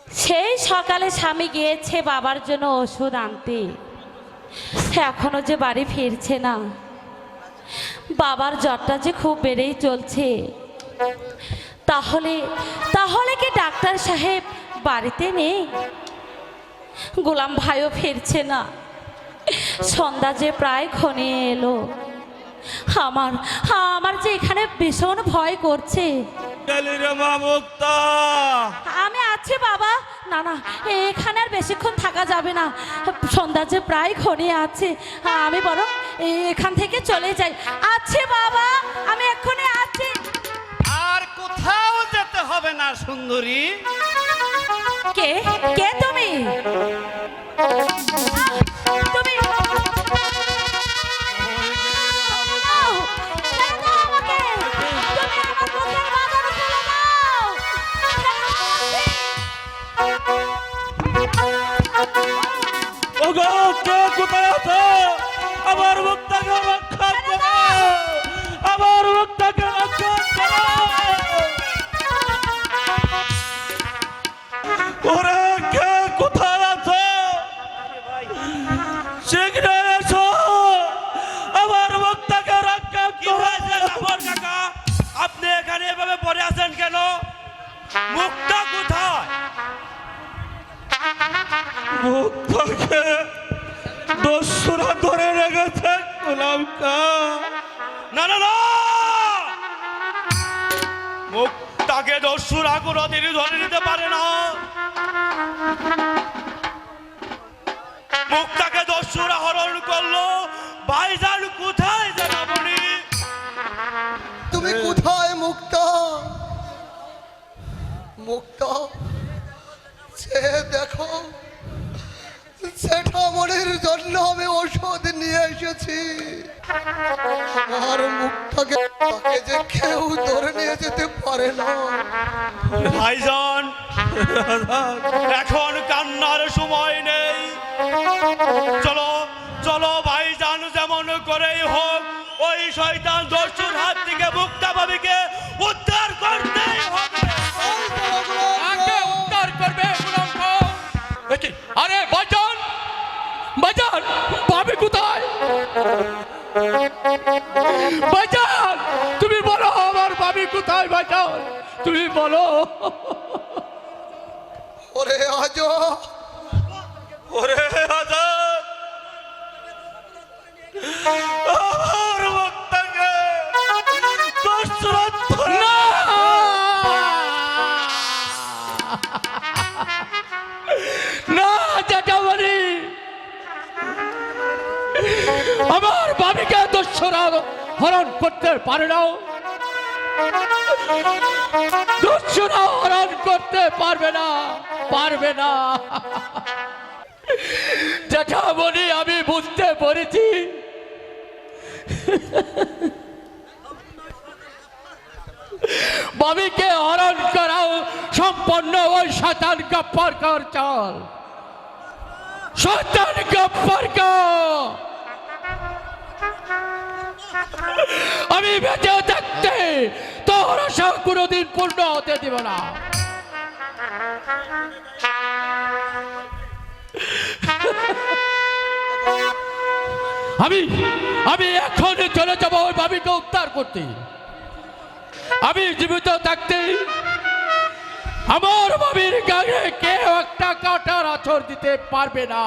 সেই সকালে স্বামী গিয়েছে বাবার জন্য ওষুধ আনতে, এখনো যে বাড়ি ফিরছে না। বাবার জ্বরটা যে খুব বেড়েই চলছে। তাহলে তাহলে কি ডাক্তার সাহেব বাড়িতে নেই? গোলাম ভাইও ফিরছে না। সন্ধ্যা যে প্রায় ঘনিয়ে এলো। আমার আমার যে এখানে ভীষণ ভয় করছে। আমি আছি বাবা। না না, এখানে আর বেশিক্ষণ থাকা যাবে না। সন্ধ্যা যে প্রায় ঘনিয়ে আছে, আমি বরং এখান থেকে চলে যাই। আছি বাবা, আমি এক্ষুনি আছি। আর কোথাও যেতে হবে না সুন্দরী। কে কে তুমি? তুমি কোথায় আছে? আমার মুখটাকে রক্ষা করো, আমার মুখটাকে রক্ষা করো। ওরে কে কোথায় আছে? শীঘ্র এসো, আমার মুখটাকে রক্ষা করো। কাকা, আপনি এখানে এভাবে পড়ে আছেন কেন? মুখটা কোথায়? মুখটাকে দস্যুরা ধরে রেখেছে গোলামকা। না না না, মুখটাকে দস্যুরা কোনোদিন ধরে নিতে পারে না। মুখটাকে দস্যুরা হরণ করলো। ভাইজান কোথায় জানাবনি? তুমি কোথায় মুক্তা? মুক্তা, সে দেখো, সেঠামণির জন্য আমি ওষুধ নিয়ে এসেছি। আর মুক্তাকে তাকে যে কেউ ধরে নিয়ে যেতে পারে না। ভাইজান, এখন কান্নার সময় নেই। চলো চলো ভাইজান, যেমন করেই হোক ওই শয়তান দস্যুর হাত থেকে মুক্তা ভাবিকে উদ্ধার করতেই হবে। উদ্ধার করবে আরে ভাইজান, ভাইজান ভাবি কোথায়? ভাইজান তুমি বলো, আমার ভাবি কোথায়? ভাইজান তুমি বলো। ওরে আজ, ওরে আজাদ, আমার মুক্তাকে দস্যুরা ধরে না না জ্যাঠামণি, আমার ভাবিকে দস্যুরা হরণ করতে পারে না। দস্যুরা হরণ করতে পারবে না, পারবে না। জ্যাঠামণি, আমি বুঝতে পেরেছি। ভাবিকে হরণ করাও সম্পন্ন ওই শয়তান গপ্পর কর চল। শয়তান গপ্পর কর। আমি বেঁচে থাকতে তোর আশা কোনোদিন পূর্ণ হতে দিব না। আমি আমি এখন চলে যাব ওই ভাবিকে উদ্ধার করতে। আমি জীবিত থাকতে আমার ভাবির গায়ে কেউ একটা কাঁটার আঁচড় দিতে পারবে না।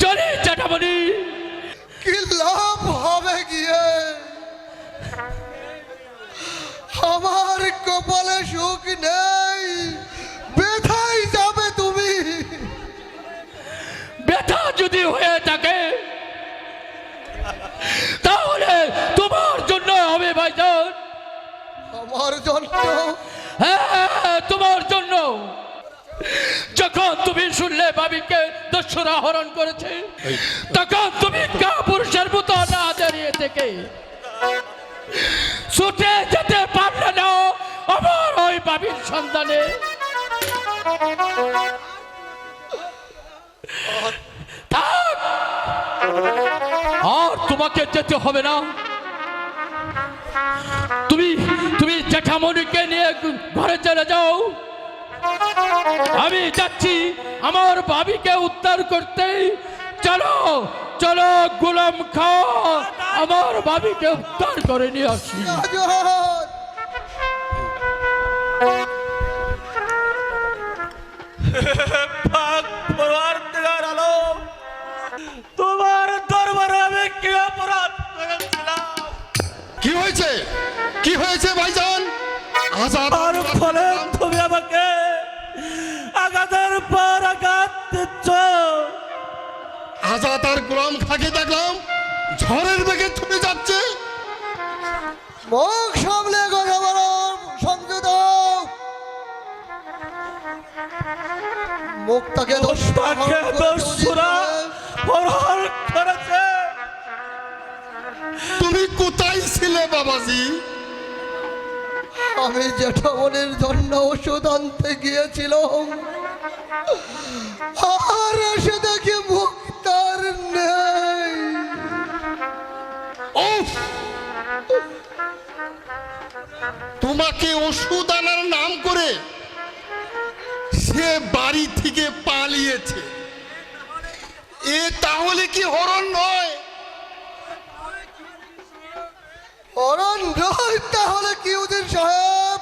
চলে জ্যাঠামণি। কি লাভ হবে গিয়ে? আমার কপালে সুখ নেই, ব্যথাই যাবে তুমি। ব্যথা যদি হয়ে থাকে তাহলে তোমার জন্য হবে ভাইজান। আমার জন্য? হ্যাঁ, তোমার জন্য। যখন তুমি শুনলে ভাবিকে দস্যুরা হরণ করেছে, তখন তুমি কাপুরুষের মতো না দাঁড়িয়ে থেকে ছুটে যেতে পারলে না আমার ওই ভাবির সন্ধানে। আর তোমাকে যেতে হবে না। তুমি তুমি জ্যাঠামণিকে নিয়ে ঘরে চলে যাও। আমি যাচ্ছি আমার ভাবিকে উদ্ধার করতে। চলো চলো গোলাম খা, আমার ভাবিকে উদ্ধার করে নিয়ে আসি। শাহজাহান, পাক পরওয়ারদিগার আলম, তোমার দরবারে আমি কি অপরাধ করেছিলাম? কি হয়েছে? কি হয়েছে ভাইজান? আজাদ আর ফলে তুমি আমাকে আঘাতের পর আঘাত দিচ্ছ। আজাদ আর গোলাম খাকে দেখলাম ঝড়ের বেগে ছুটে যাচ্ছে। মুখ সামলে কথা বলো সংযত। মুখটাকে তাকে দস্যুরা হরণ করেছে। তুমি কোথায় ছিলে বাবাজি? আমি জেঠামনির জন্য ওষুধ আনতে গিয়েছিলাম, আর এসে দেখি মুক্তার নেই। তোমাকে ওষুধ আনার নাম করে সে বাড়ি থেকে পালিয়েছে। এ তাহলে কি হরণ নয়? হরণ নয় তাহলে কি উজির সাহেব?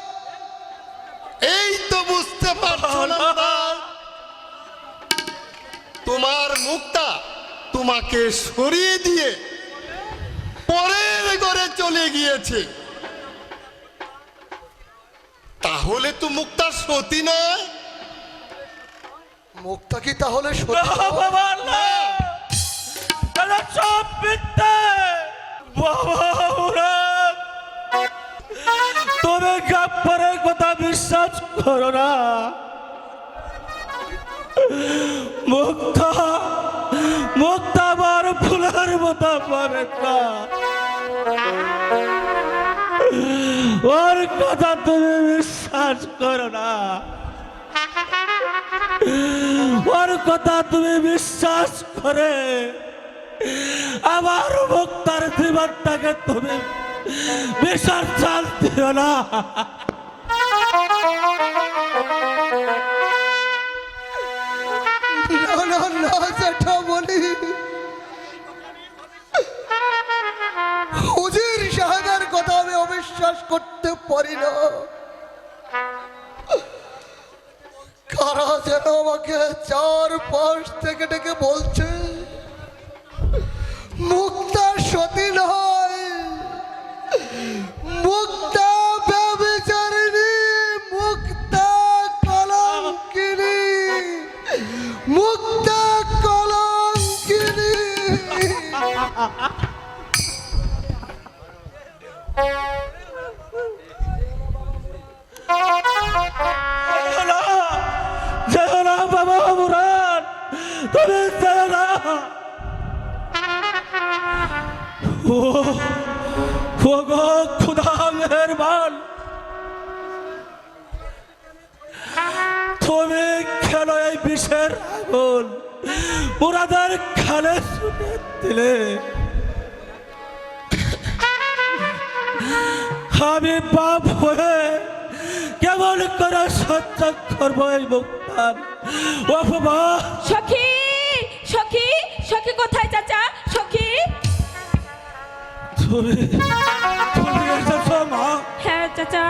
এই তো বুঝতে পারছো না। তোমার মুক্তা তোমাকে সরিয়ে দিয়ে পরের ঘরে চলে গিয়েছে। তাহলে তো মুক্তা সতী নয়। মুক্তা কি তাহলে সতী? বাবা না, তারা সব মিথ্যে। বাবা মুরাদ, তুমি গাফফারের কথা বিশ্বাস করো না। মুক্তা মুক্তা আমার ফুলের মতো পবিত্র। ওর কথা তুমি বিশ্বাস করো না। ওর কথা তুমি বিশ্বাস করে আমার মুক্তার জীবনটাকে তুমি বিসর্জন দিও না। হুজুর সাহেবের কথা আমি অবিশ্বাস করতে পারি না। কারা যেন আমাকে চারপাশ থেকে ডেকে বলছে মুক্তা সতী নয়, মুক্তা ব্যভিচারিণী, মুক্তা কলঙ্কিনী, মুক্তা কলঙ্কিনী। যেও না বাবা মুরাদ, তুমি যেও না। ও গো খুদা মেহেরবান, তুমি খেলো এই বিষের আগুন মুরাদের খালে ছুটে দিলে। আমি বাপ হয়ে কেমন করে সহ্য করবো এই মুক্তার অপমান? সখী সখী সখী কোথায় চাচা? সখী, তুমি তুমি এসেছো মা? হ্যাঁ চাচা।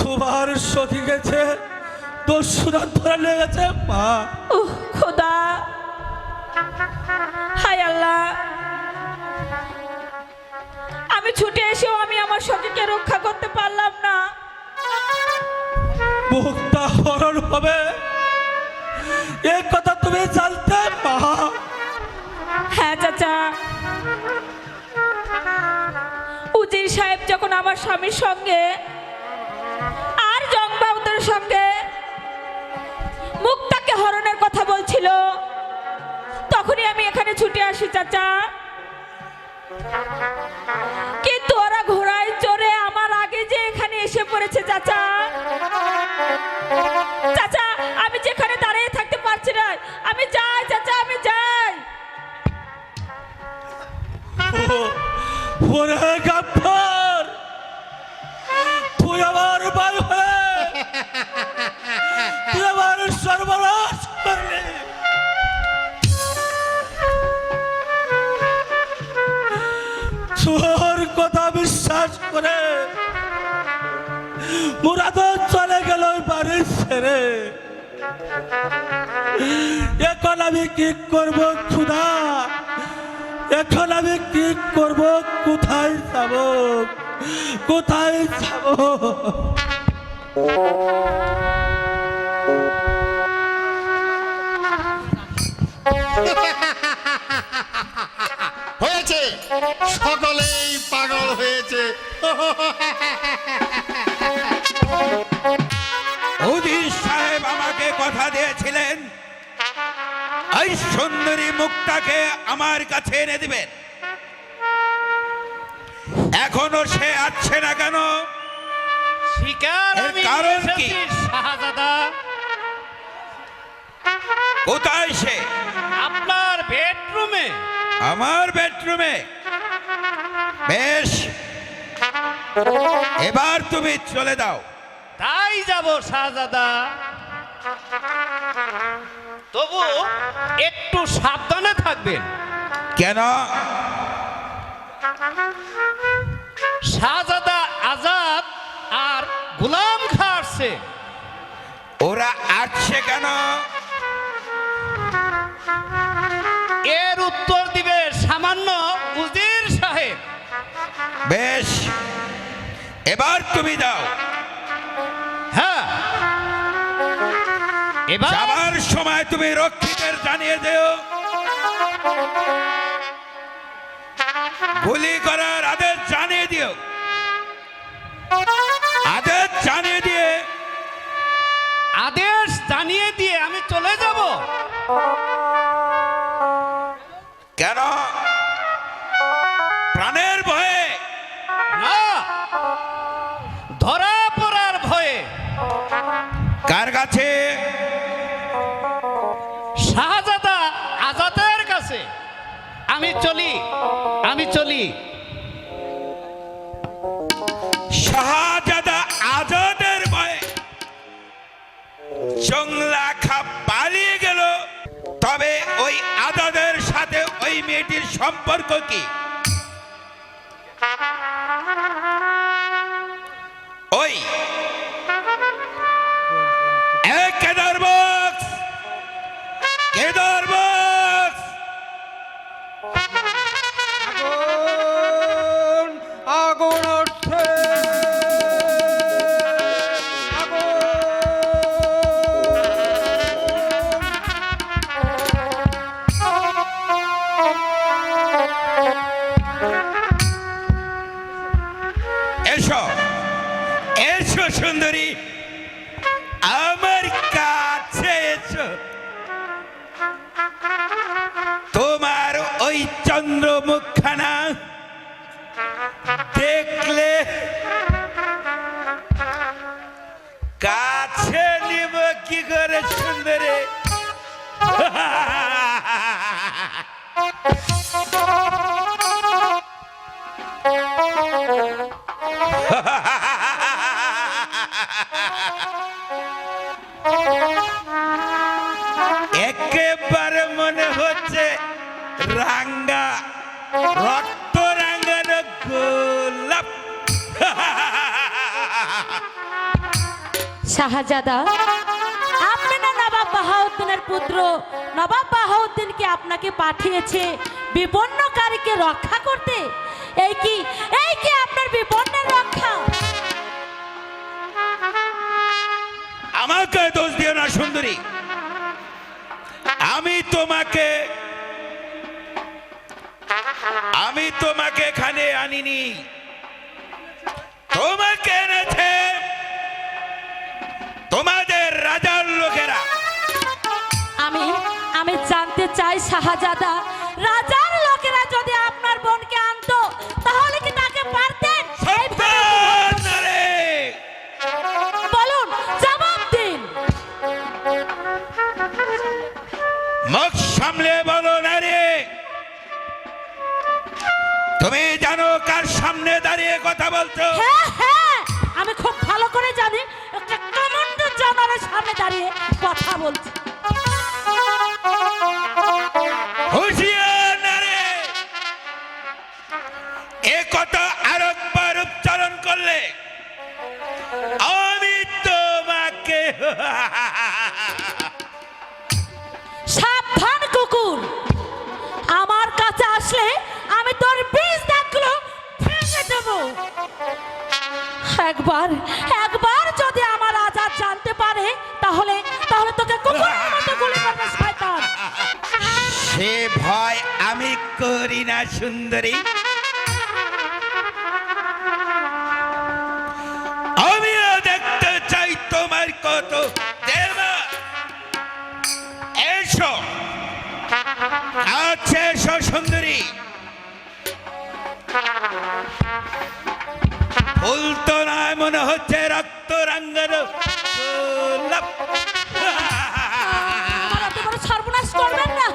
তোমার সখী গেছে, দস্যুরা ধরে লেগেছে মা। খোদা, হায় আল্লাহ, আমি ছুটে এসেও আমি আমার সখীকে রক্ষা করতে পারলাম না। মুক্তা হরণ হবে এ কথা তুমি জানতে মা? হ্যাঁ চাচা, উজির সাহেব যখন আমার স্বামীর সঙ্গে আর জংবাউদের সঙ্গে মুক্তাকে হরণের কথা বলছিল, তখনই আমি এখানে ছুটে আসি চাচা। কিন্তু ওরা ঘোড়ায় চড়ে আমার আগে যে এখানে এসে পড়েছে চাচা। চাচা, আমি যেখানে দাঁড়িয়ে থাকতে পারছি না, আমি যাই চাচা, আমি যাই। ওরে গাফফার, তুই আমার ভাই হয়ে মুরাদও চলে গেল ওই বাড়ি ছেড়ে। এখন আমি কি করব খুদা, এখন আমি কি করব, কোথায় যাব, কোথায় যাব? হয়েছে, সকলেই পাগল হয়েছে। উজির সাহেব আমাকে কথা দিয়েছিলেন এই সুন্দরী মুখটাকে আমার কাছে এনে দিবেন। এখনো সে আসছে না কেন? শিকার এর আমি কারণ নিয়ে কি? এসেছি, শাহজাদা। কোথায় সে? আপনার বেডরুমে। আমার বেডরুমে? বেশ, এবার তুমি চলে দাও। তাই যাব শাহজাদা, তবু একটু সাবধানে থাকবেন। কেন? শাহজাদা আজাদ আর গোলাম খাঁ আসছে। ওরা আসছে কেন? এর উত্তর দিবে সামান্য উজির সাহেব। বেশ, এবার তুমি দাও। হ্যাঁ, এবার যাবার সময় তুমি রক্ষীদের জানিয়ে দিও গুলি করার আদেশ জানিয়ে দিও। আদেশ জানিয়ে দিয়ে আদেশ জানিয়ে দিয়ে আমি চলে যাব। কেন? প্রাণের ভয়ে? না, ধরা পড়ার ভয়ে। কার কাছে? শাহজাদা আজাদের কাছে। আমি চলি, আমি চলি। শাহজাদা আজাদের ভয়ে জংলা খা পালিয়ে গেল। তবে ওই আজাদের সাথে ওই মেয়েটির সম্পর্ক কি? ওই কেদার বক্স, কেদার বক্স, আগুন উঠছে, এসো এসো সুন্দরী, আমার কাছে এসো। তোমার ওই চন্দ্রমুখখানা দেখলে কাছে নিব কি করে সুন্দরী? একেবারে মনে হচ্ছে রাঙ্গা, রক্ত রাঙ্গানো গোলাপ। শাহজাদা, আপনি না নবাব বাহাউদ্দিনের পুত্র। নবাব বাহাউদ্দিনকে আপনাকে পাঠিয়েছে বিপন্নকারীকে রক্ষা করতে। এই কি আপনার বিপন্নের রক্ষা? আমাকে দোষ দিও না সুন্দরী। আমি তোমাকে এখানে আনিনি, তোমাকে এনেছে তোমাদের রাজার লোকেরা। আমি জানতে চাই শাহজাদা, রাজার লোকেরা যদি আপনার বোনকে আনতো তাহলে কি তাকে পারতেন? সাবধান না রে! বলুন, জবাব দিন। মুখ সামলে বলো না রে। তুমি জানো কার সামনে দাঁড়িয়ে কথা বলছো? হ্যাঁ হ্যাঁ, আমি খুব ভালো করে জানি একটা কমান্ডার জেনারেলের সামনে দাঁড়িয়ে কথা বলছি। হুঁশিয়ার না রে! এ কথা আরেকবার উচ্চারণ করলে সাবধান কুকুর, আমার কাছে আসলে আমি তোর বিষ দাঁতগুলো ভেঙে দেব। একবার একবার যদি আমার আজাদ জানতে পারে তাহলে তাহলে তোকে কুকুরের মতো গুলি করবে শয়তান। সে ভয় আমি করি না সুন্দরী। আমিও দেখতে চাই তোমার কত দেবা। এসো আচ্ছা, এসো সুন্দরী। ফুল তো নয়, মনে হচ্ছে রক্ত রাঙ্গার গোলাপ। আমার এত বড় সর্বনাশ করবেন না,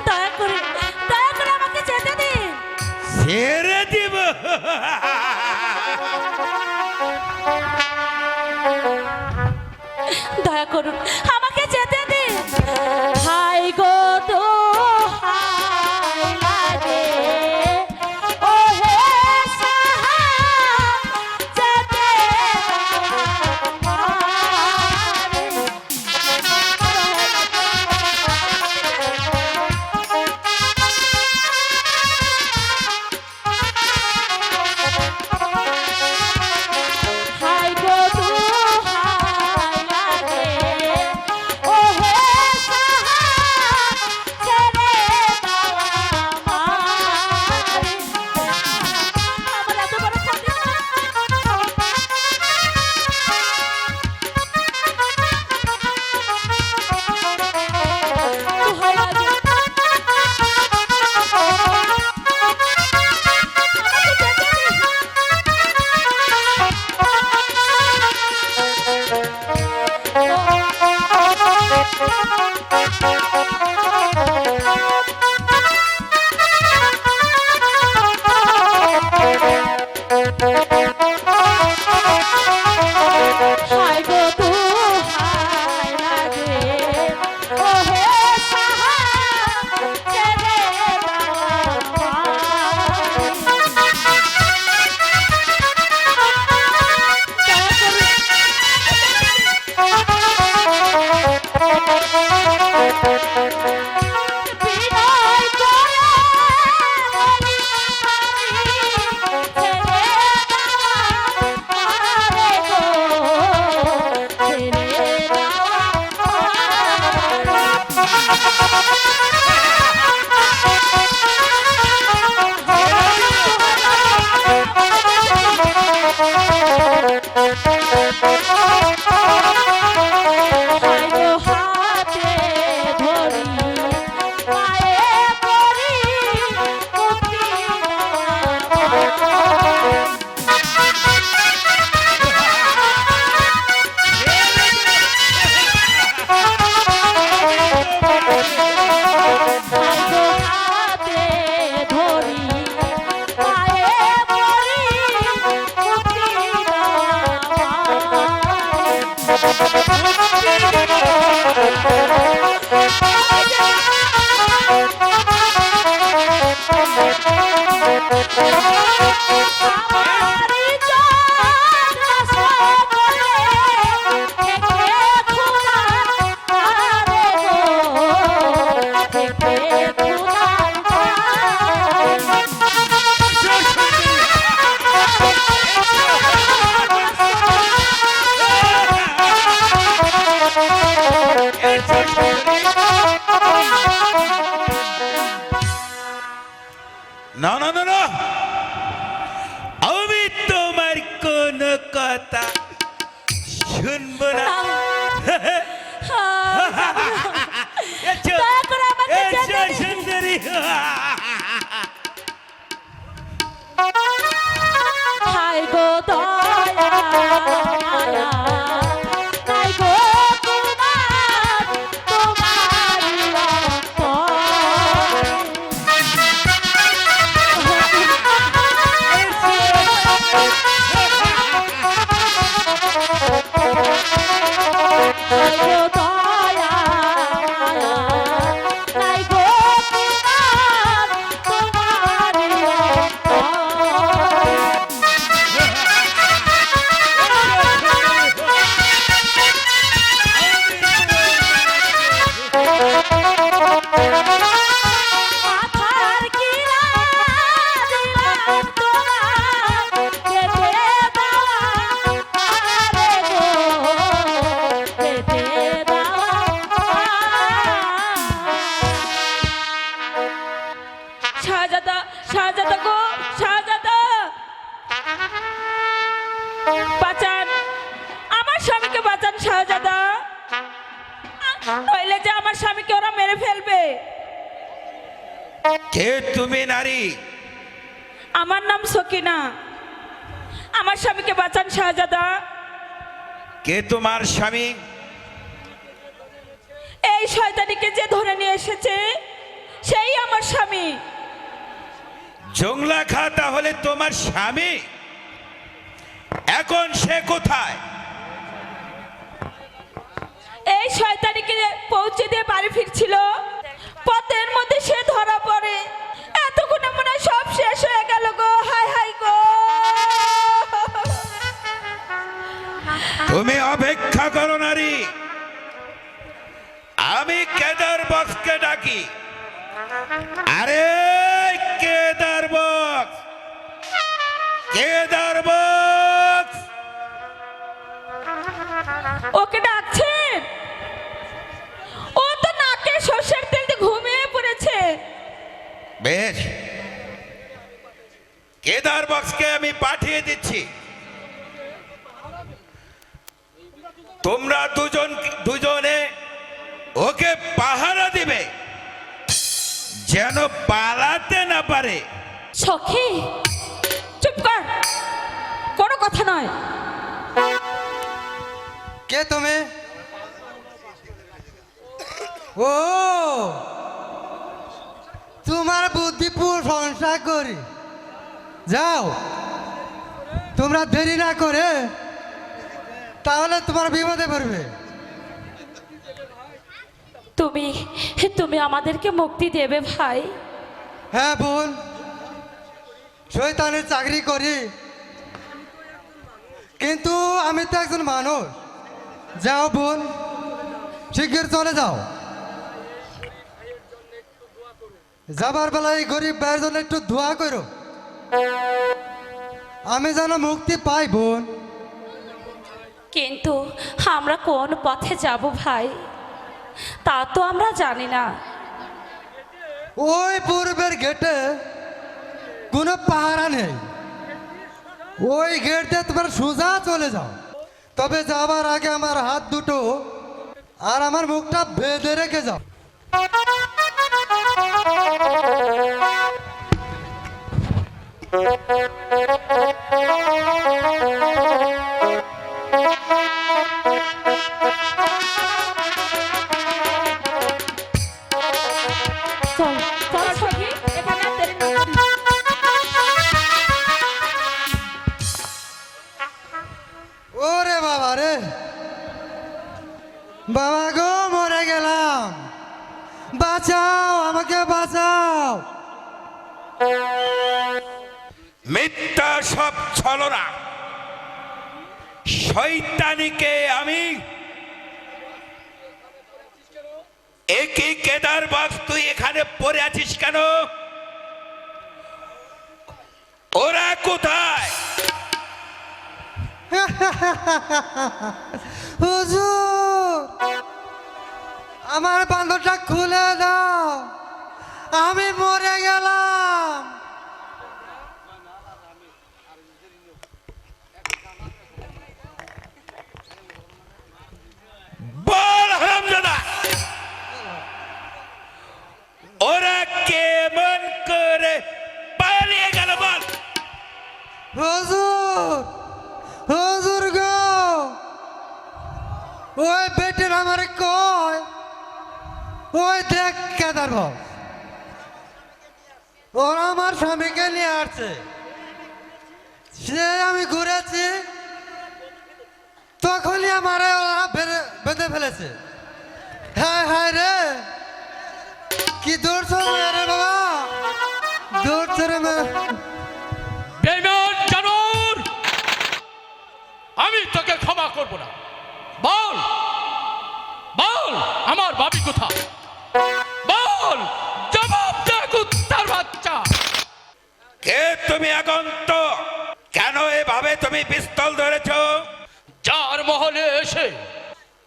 দয়া করে আমাকে যেতে দিন। ছেড়ে দিব। দয়া করুন, আমাকে যেতে দিন। হাই গো তো হাই লাগে, ও হে সাহা, যেতে দাও আমারে। হাই গো তো হাই লাগে, ও হে সাহা, ছেড়ে দাও আমারে। আমার এত বড় ক্ষতি দোহাই লাগে, আমাকে যেতে দিন। হাই গো তু হাই লাগে, ও হে সাহা, ছেড়ে দাও বিনয় করে বলি আমি, ছেড়ে দাও আমারে গো, ছেড়ে দাও হাই গো হাতে ধরি, পায়ে পড়ি, মুক্তি দাও। হাই গো হাতে ধরি, পায়ে পড়ি, মুক্তি দাও আমারি চাঁদ রাস্তা করে থেকে খোদা আরে গো, থেকে খোদা না না না না, আমি তোমার কোন কথা শুনবো না। এসো, দয়া করে আমাকে এসো যেতে দিন। সুন্দরী। হাই গো দয়া মায়া, হাই গো কুমার, তোমারি হাই গো দয়া মায়া, হাই গো কুমার, তোমারি অন্তর। নইলে যে আমার স্বামীকে ওরা মেরে ফেলবে। কে তুমি নারী? আমার নাম সকিনা। আমার স্বামীকে বাঁচান শাহজাদা। কে তোমার স্বামী? এই শয়তানিকে যে ধরে নিয়ে এসেছে সেই আমার স্বামী। জংলা খা তাহলে তোমার স্বামী? এখন সে কোথায়? এই শয়তানিকে পৌঁছে দিয়ে বাড়ি ফিরছিল, পথের মধ্যে সে ধরা পড়ে। এতক্ষণে মনে হয় সব শেষ হয়ে গেল গো। হাই হাই গো। তুমি অপেক্ষা করো নারী, আমি কেদার বক্সকে ডাকি। আরে কেদার বক্স, কেদার বক্স। ওকে ডাকছেন? ও তো নাকে সর্ষের তেল দিয়ে ঘুমিয়ে পড়েছে। বেশ, কেদার বক্সকে আমি পাঠিয়ে দিচ্ছি। তোমরা দুজনে ওকে পাহারা দিবে যেন পালাতে না পারে। সখী চুপ কর, কোনো কথা নয়। কে তুমি? ও, তোমার বুদ্ধি প্রশংসা করি। যাও, তোমরা দেরি না করে, তাহলে তোমার বিপদে পড়বে। তুমি তুমি আমাদেরকে মুক্তি দেবে ভাই? হ্যাঁ বোন, শয়তানের চাকরি করি, কিন্তু আমি তো একজন মানুষ। যাও বোন, শিগগির চলে যাও। যাবার বেলায় গরিব ভাইয়ের জন্য একটু দোয়া করো, আমি যেন মুক্তি পাই বোন। কিন্তু আমরা কোন পথে যাব ভাই, তা তো আমরা জানি না। ওই পূর্বের গেটে কোনো পাহারা নেই, ওই গেট দিয়ে তোমার সোজা চলে যাও। তবে যাবার আগে আমার হাত দুটো আর আমার মুখটা বেঁধে রেখে যাও। চল চল সখী, এখানে আর দেরি না করি। ওরে বাবা রে, বাবা গো, মরে গেলাম, বাঁচাও, আমাকে বাঁচাও। মিথ্যা সব ছলনা। শয়তানিকে আমি একই কেদার বক্স, তুই এখানে পড়ে আছিস কেন? ওরা কোথায়? হুজুর, আমার বান্ধবটা খুলে দাও, আমি মরে গেলাম। বল হারামজাদা, ওরা কেমন করে পালিয়ে গেল বল? হুজুর, হুজুর গো, ওই বেটির আমার কয়, ওই দেখ কেদার বক্স, ওরা আমার স্বামীকে নিয়ে আসছে। সে আমি ঘুরেছি, তখনই আমার ওরা বেঁধে ফেলেছে। হ্যাঁ হ্যাঁ রে, কি দৌড়ছ রে বাবা, দৌড়ছ রে বেঈমান জানোয়ার, আমি তোকে ক্ষমা করব না। বল বল, আমার বাবি কোথায়? বল, জবাব দে কুত্তার বাচ্চা। কে তুমি? আগন্ত কেন এভাবে তুমি পিস্তল ধরেছো? যার মহলে এসে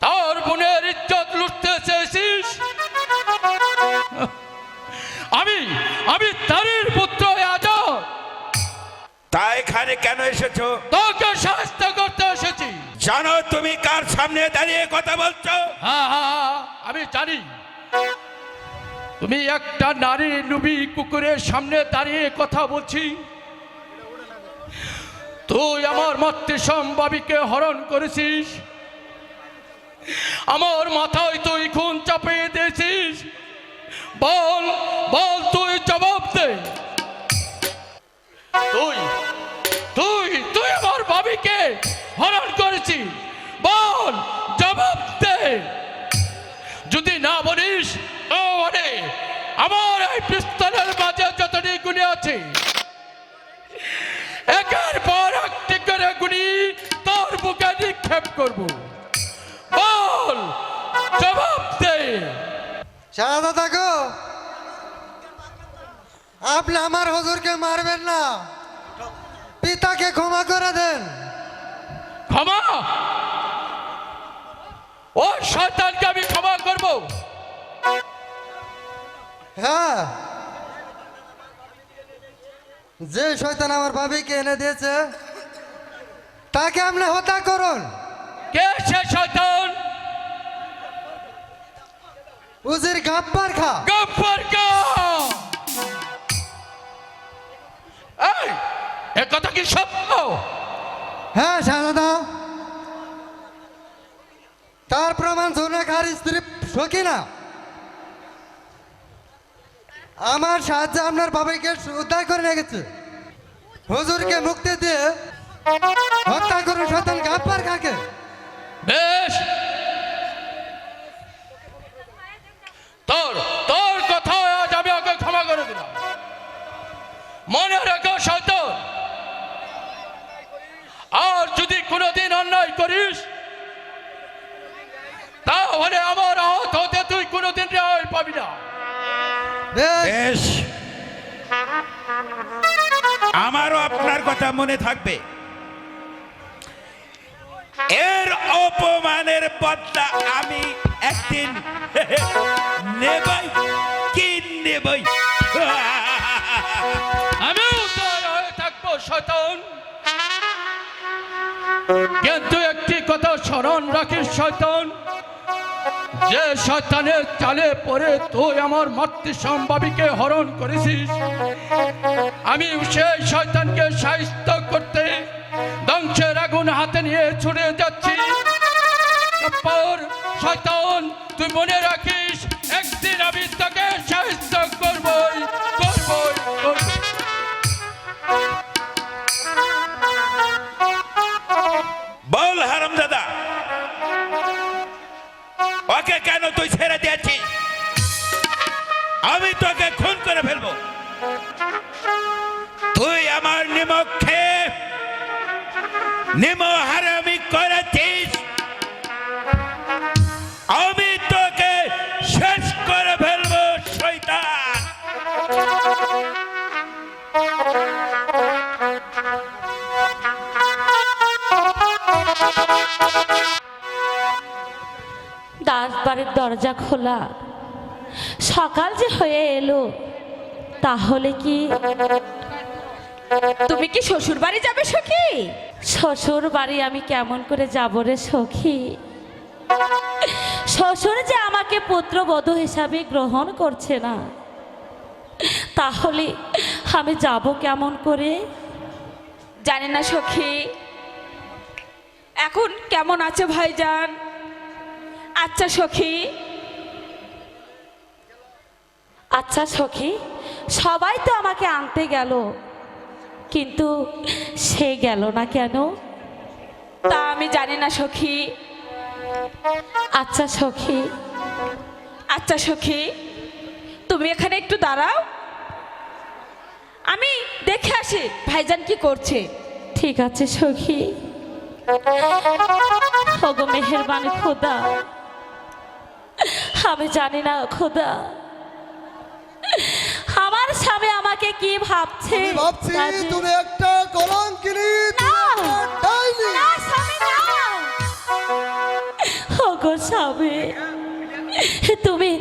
তার বোনের ইজ্জত লুটতে চেয়েছিস, আমি তারির পুত্র আজব। তা এখানে কেন এসেছো? তোকে শাস্তি করতে এসেছি। জানো তুমি কার সামনে দাঁড়িয়ে কথা বলছো? হ্যাঁ হ্যাঁ হ্যাঁ, আমি জানি তুমি একটা নারী লুবি কুকুরের সামনে দাঁড়িয়ে কথা বলছি। তুই আমার মাতৃসম্ভাবীকে হরণ করেছিস, আমার মাথায় তুই খুন চাপিয়ে দিয়েছিস। বল বল, তুই জবাব দে। তুই তুই তুই আমার ভাবিকে হরণ করেছিস, বল জবাব দে। যদি না বলিস তাহলে আমার এই পিস্তলের মাঝে যতটি গুলি আছে একের পর একটি করে গুলি তোর বুকে নিক্ষেপ করব। বল জবাব দে। শাহাদাত গো, আপনি আমার হুজুরকে মারবেন না, পিতাকে ক্ষমা করে দেন। ক্ষমা? ও শয়তানকে আমি ক্ষমা করব? হ্যাঁ, যে শয়তান আমার ভাবিকে এনে দিয়েছে তাকে আপনি হত্যা করুন। কে সে শয়তান? উজির গাব্বার খা। গফফার কা। এই এ কথা কি সত্য? হ্যাঁ শাহাদা, তার প্রমাণ জুনেখার স্ত্রী সকিনা আমার সাহায্যে আপনার বাবাকে উদ্ধার করে নিয়ে গেছে। হুজুরকে মুক্তি দিয়ে হত্যা করুন শয়তান গাব্বার খাকে। বেশ, তোর তোর কথা আজ আমি ওকে ক্ষমা করে দিলাম। মনে রেখো শয়তান, আর যদি কোনোদিন অন্যায় করিস তাহলে আমার আহত হতে তুই কোনোদিন রেহাই পাবি না। বেশ, বেশ, আমারও আপনার কথা মনে থাকবে। এর অপমানের বদলা আমি একদিন নেবই কি নেবই। আমিও তোর হয়ে থাকবো শয়তান, কিন্তু একটি কথা স্মরণ রাখিস শয়তান, যে শয়তানের চালে পড়ে তুই আমার মাতৃসম্ভাবীকে হরণ করেছিস, আমি সেই শয়তানকে সাহিত্য করতে ধ্বংসের আগুন হাতে নিয়ে ছুটে যাচ্ছি। তারপর শয়তান, তুই মনে রাখিস একদিন আমি তোকে সাহিত্য করবই করবই করবই। বল হারামজাদা, ওকে কেন তুই ছেড়ে দিয়েছিস? আমি তোকে খুন করে ফেলবো। তুই আমার নিমককে নিমহারামি করেছিস, আমি তোকে শেষ করে ফেলবো শয়তান। বাড়ির দরজা খোলা, সকাল যে হয়ে এলো, তাহলে কি তুমি কি শ্বশুর বাড়ি যাবে সখী? শ্বশুর বাড়ি আমি কেমন করে যাব রে সখী? শ্বশুর যে আমাকে পুত্রবধূ হিসাবে গ্রহণ করছে না, তাহলে আমি যাব কেমন করে? জানি না সখী এখন কেমন আছে ভাইজান। আচ্ছা সখী, আচ্ছা সখী, সবাই তো আমাকে আনতে গেল, কিন্তু সে গেল না কেন? তা আমি জানি না সখী। আচ্ছা সখী, আচ্ছা সখী, তুমি এখানে একটু দাঁড়াও, আমি দেখে আসি ভাইজান কি করছে। ঠিক আছে সখী। ওগো মেহেরবান খোদা, আমি জানি না খোদা আমার স্বামী আমাকে কি ভাবছে। আমি ভাবছি দাদি। তুমি একটা কলঙ্কিনী, না, তুমি একটা ডাইনি। না, স্বামী, না। ওগো স্বামী, তুমি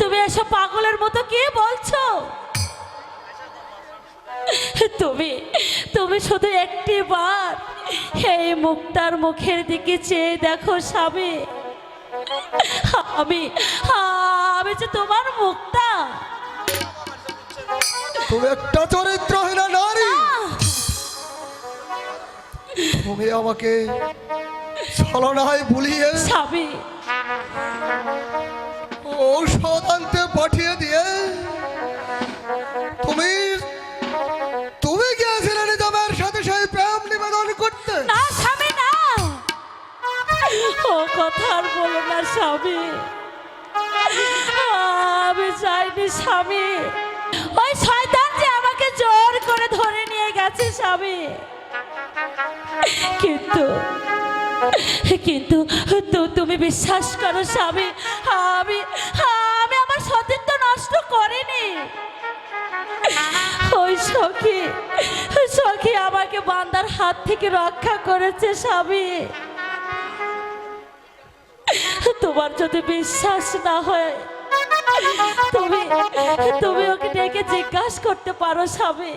তুমি এসব পাগলের মতো কি বলছো? তুমি তুমি শুধু একটি বার এই মুক্তার মুখের দিকে চেয়ে দেখো স্বামী, আমি আমি যে তোমার মুক্তা। তুমি একটা চরিত্রহীন নারী, তুমি আমাকে ছলনায় ভুলিয়ে স্বামী, ঔষধ আনতে পাঠিয়ে দিয়ে তুমি তুমি গিয়েছিলে নিজামের সাথে সেই প্রেম নিবেদন করতে। না স্বামী না, ও কথা আর বলো না স্বামী, আমি চাইনি স্বামী, ওই শয়তান যে আমাকে জোর করে ধরে নিয়ে গেছে স্বামী। কিন্তু কিন্তু তুমি বিশ্বাস করো স্বামী, আমি আমি আমার সতীত্ব নষ্ট করিনি। ওই সখী সখী আমাকে বান্দার হাত থেকে রক্ষা করেছে স্বামী। তোমার যদি বিশ্বাস না হয় তুমি তুমি ওকে ডেকে জিজ্ঞাসা করতে পারো স্বামী।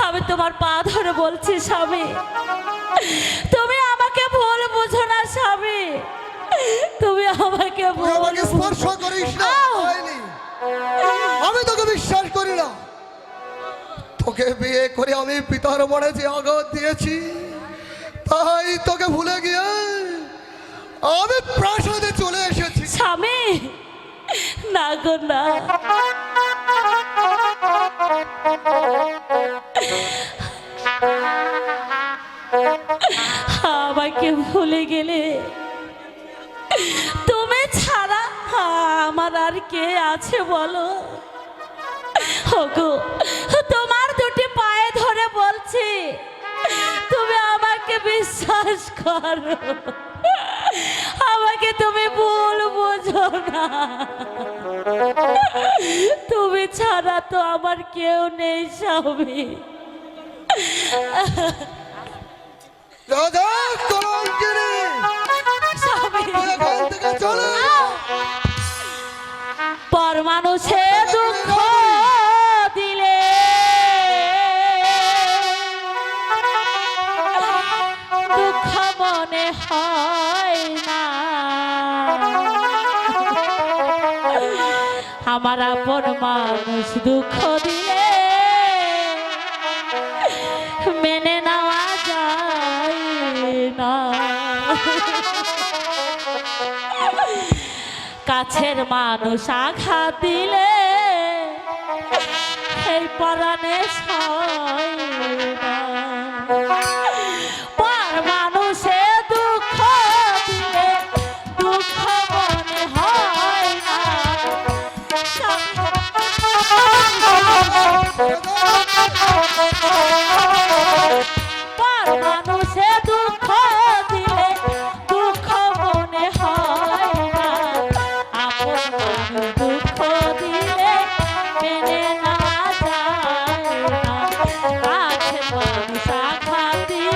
আমি তোমার পা ধরে বলছি স্বামী, তুমি আমাকে ভুল বুঝো না স্বামী, তুমি আমাকে তুই ভুল আমাকে স্পর্শ করিস না, হয়নি। আমি তোকে বিশ্বাস করি না। তোকে বিয়ে করে আমি পিতার মনে যে আঘাত দিয়েছি, তাই তোকে ভুলে গিয়ে আমি প্রাসাদে চলে এসেছি। স্বামী না গো না, আমাকে ভুলে গেলে তুমি ছাড়া আমার আর কে আছে বলো? ওগো তোমার দুটি পায়ে ধরে বলছি, তুমি আমাকে বিশ্বাস করো, আমাকে তুমি ভুল বোঝো না, তুমি ছাড়া তো আমার কেউ নেই স্বামী। রাজা কলঙ্কিনী, স্বামী তুই এখান থেকে চলে যা। পর মানুষে দুঃখ দিলে দুঃখ মনে হয় না, আমার আপন মানুষ দুঃখ দিলে মেনে নেওয়া যায় না। কাছের মানুষ আঘাত দিলে এই পরাণে সয় না, পর মানুষে দুঃখ দিলে দুঃখ মনে হয় না। পর মানুষে দুঃখ দিলে দুঃখ মনে হয় না, আপন মানুষ দুঃখ দিলে মেনে নেওয়া যায় না। কাছের মানুষ আঘাত দিলে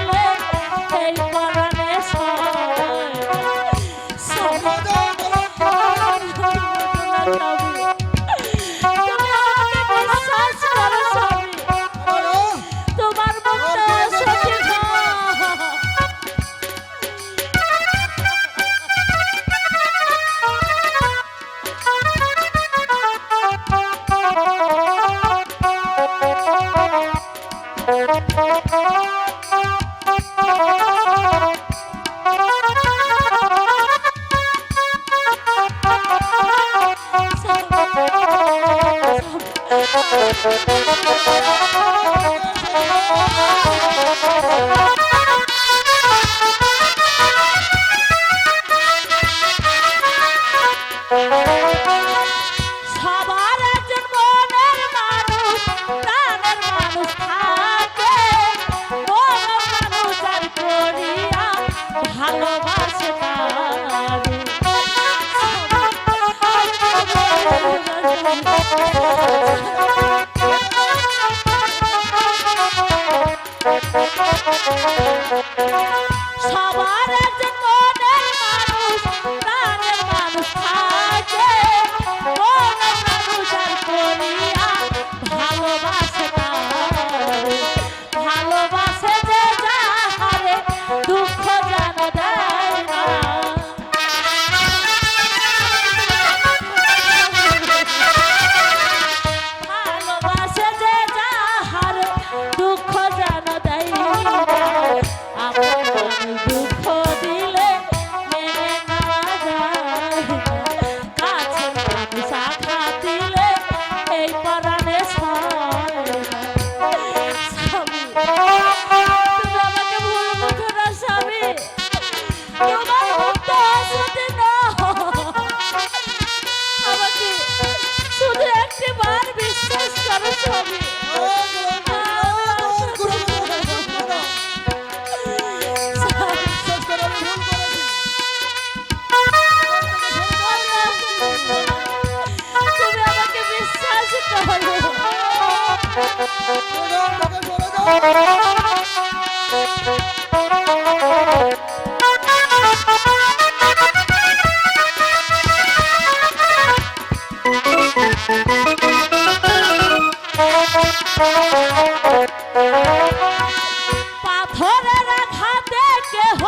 পাথরের আঘাতে কেহ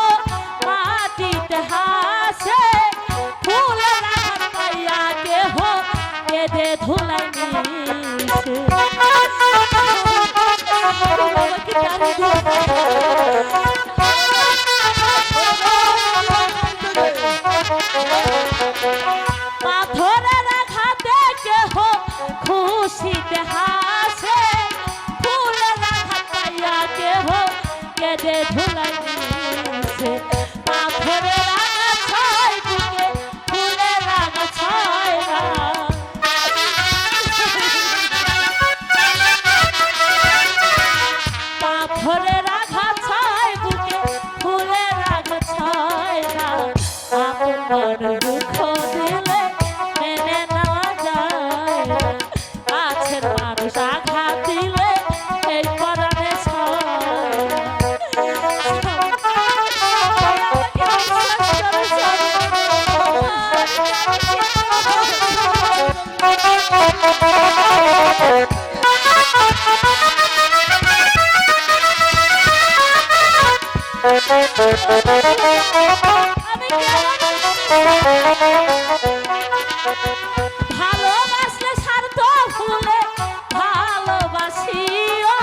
মাটিতে হাসে, ফুলের আঘাত পাইয়া কেহ কেঁদে ধুলাই নিছে। পাথরের আঘাতে কেহ খুশিতে হাসে, ফুলের আঘাত পাইয়া কেহ কেঁদে ধুলাই নিছে। পাথরের আঘাত ছয় বুকে, ফুলের আঘাত ছয় না। পাথরের আঘাত ছয় বুকে, ফুলের আঘাত ছয় না। আপনার দুঃখ দিলে মেনে নেওয়া যায় না, কাছের মানুষ আঘাত দিলে এই পরাণে ছয় না। ভালোবাসলে স্বার্থ ভুলে ভালোবাসিও,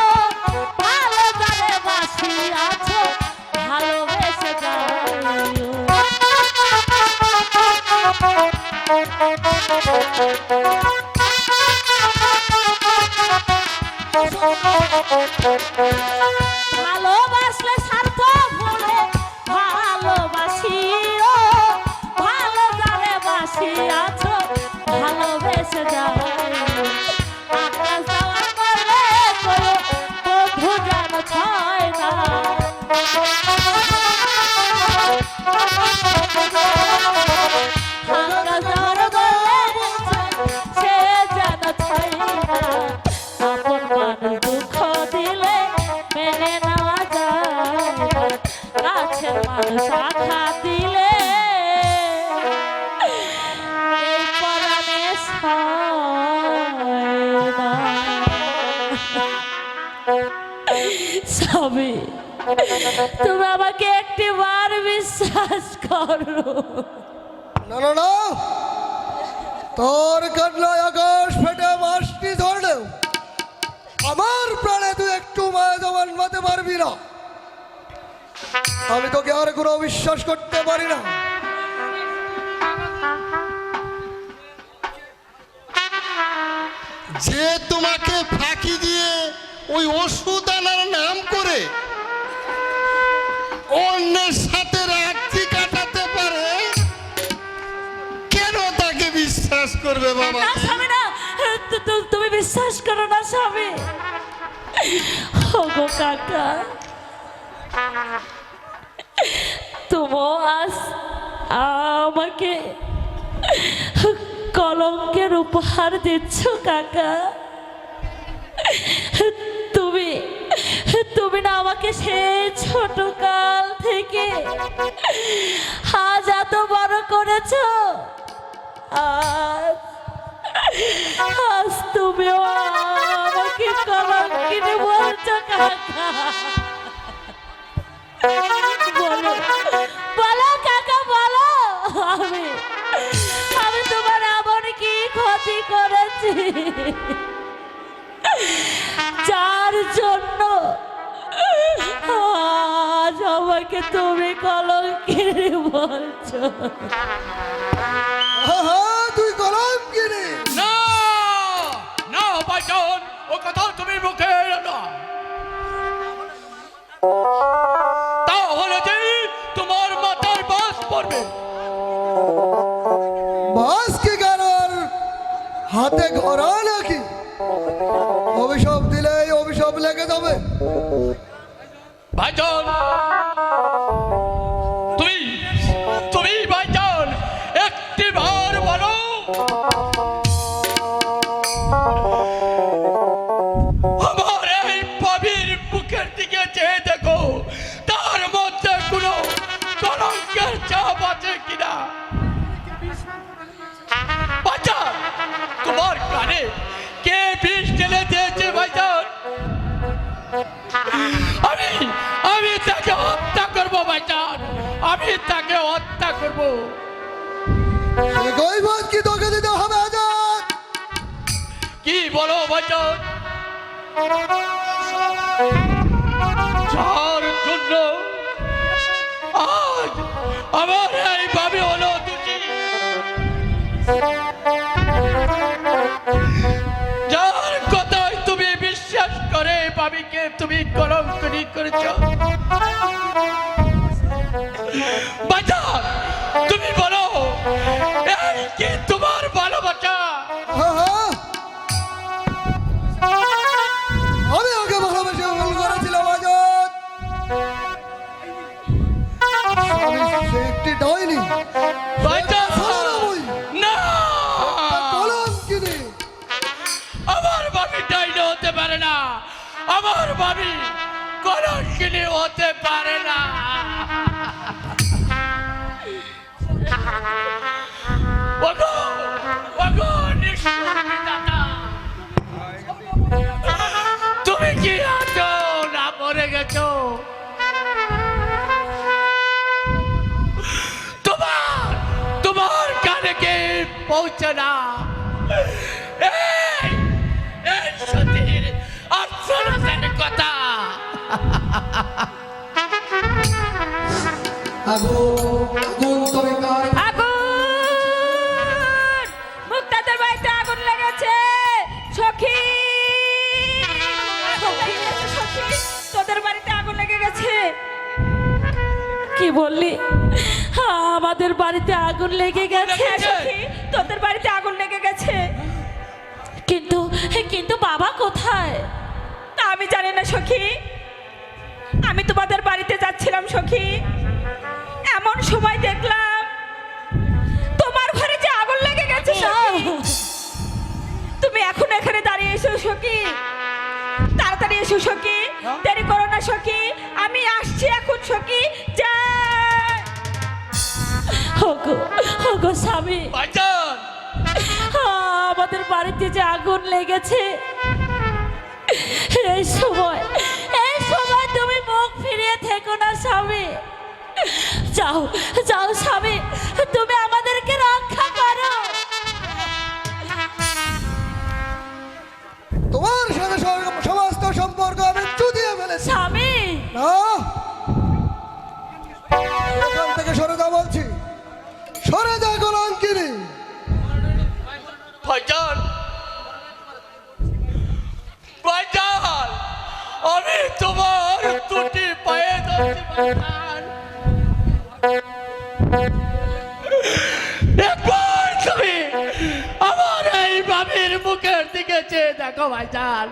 ভালো করে বাসিয়াছ ভালোবেসে যাইও। ভালোবাসলে স্বার্থ ভুলে ভালোবাসিও, ভালো করে বাসিয়াছ ভালোবেসে যাইও। আকাশ যাওয়ার পরে কইও বন্ধু যেন ছয় না। আকাশ যাওয়ার পরে সে যেন ছয় না। আপন মানুষ দুঃখ দিলে মেনে নেওয়া যায় না, কাছের মানুষ আঘাত দিলে এই পরাণে ছয় না। স্বামী, তুমি আমাকে একটি বার বিশ্বাস করো। না না না, তোর কান্নায় আকাশ ফেটে মাসটি ধরলেও আমার প্রাণে তুই একটু মায়া জমাতে পারবি না। আমি তোকে আর কোনো বিশ্বাস করতে পারি না। যে তোমাকে ফাঁকি দিয়ে ওই ওষুধ আনার নাম করে অন্যের সাথে রাত্রি কাটাতে পারে, কেন তাকে বিশ্বাস করবে বাবা? না স্বামী না, তুমি বিশ্বাস করো না স্বামী। ওগো কাকা, তুমি আজ আমাকে কলঙ্কের উপহার দিচ্ছ কাকা। তুমি তুমি না আমাকে সেই ছোট কাল থেকে আজ এত বড় করেছ, আজ তুমিও আমাকে কলঙ্কিনী বলছো কাকা। বলো বলো কাকা বলো, আমি তোমার এমন কি ক্ষতি করেছি যার জন্য আজ আমাকে তুমি কলঙ্কিনী বলছো? তুই কলঙ্কিনী? না না ভাইজান, ও কথা তুমি মুখে এলো না। তাহলে যে তোমার মাথায় বাস পড়বে। বাস কি কারোর হাতে ঘোরা নাকি? অভিশাপ দিলে অভিশাপ লেগে যাবে। ভাইজান, তুমি ভাইজান একটি বার বলো, আমার এই পাবির বুকে সে কৈফিয়ত কি তোকে দিতে হবে আজাদ? কি বলো ভাইজান? যার জন্য আজ আমার এইভাবে হলো দোষী, যার কথায় তুমি বিশ্বাস করে ভাবিকে তুমি কলঙ্কিনী করেছ, ভাইজান তুমি বলো এই কি তোমার ভালোবাসা? আমি ওকে ভালোবেসে ভুল করেছিলাম আজাদ। সে একটি ডাইনি, ভাইজান না, কলঙ্কিনী। আমার ভাবি ডাইনি হতে পারে না, আমার ভাবি কলঙ্কিনী হতে পারে না। ওগো, ওগো নিষ্ঠুর বিধাতা, তুমি কি আছো না মরে গেছো? তোমার কানে কে পৌঁছে না এই সতীর আশ্চর্যের কথা? আগুন! মুক্তাদের বাড়িতে আগুন লেগেছে সখী, সখী, সখী, তোদের বাড়িতে আগুন লেগে গেছে। কি বললি? আমাদের বাড়িতে আগুন লেগে গেছে? হ্যাঁ সখী, তোদের বাড়িতে আগুন লেগে গেছে। কিন্তু কিন্তু বাবা কোথায়? তা আমি জানি না সখী। আমি তোমাদের বাড়িতে যাচ্ছিলাম সখী, এমন সময় দেখলাম তোমার ঘরে যে আগুন লেগে গেছে সখী। তুমি এখন এখানে দাঁড়িয়ে এসো সখী, তাড়াতাড়ি এসো সখী, দেরি করো না সখী, আমি আসছি এখন সখী। যাই। ওগো, ওগো স্বামী, ভাইজান আমাদের বাড়িতে যে আগুন লেগেছে, এই সময় তুমি মুখ ফিরিয়ে থেকো না স্বামী। যাও, যাও স্বামী, তুমি আমাদেরকে রক্ষা করো। তোমার সাথে সমস্ত সম্পর্ক আমি চুদিয়ে ফেলেছি। স্বামী, না, এখান থেকে সরে যা বলছি, সরে যা কলঙ্কিনী। ভাইজান, ভাইজান আমি তোমার দুটি পায়ে ধরছি ভাইজান। একবার তুমি আমার এই বাবির মুখের দিকে চেয়ে দেখো ভাইজান।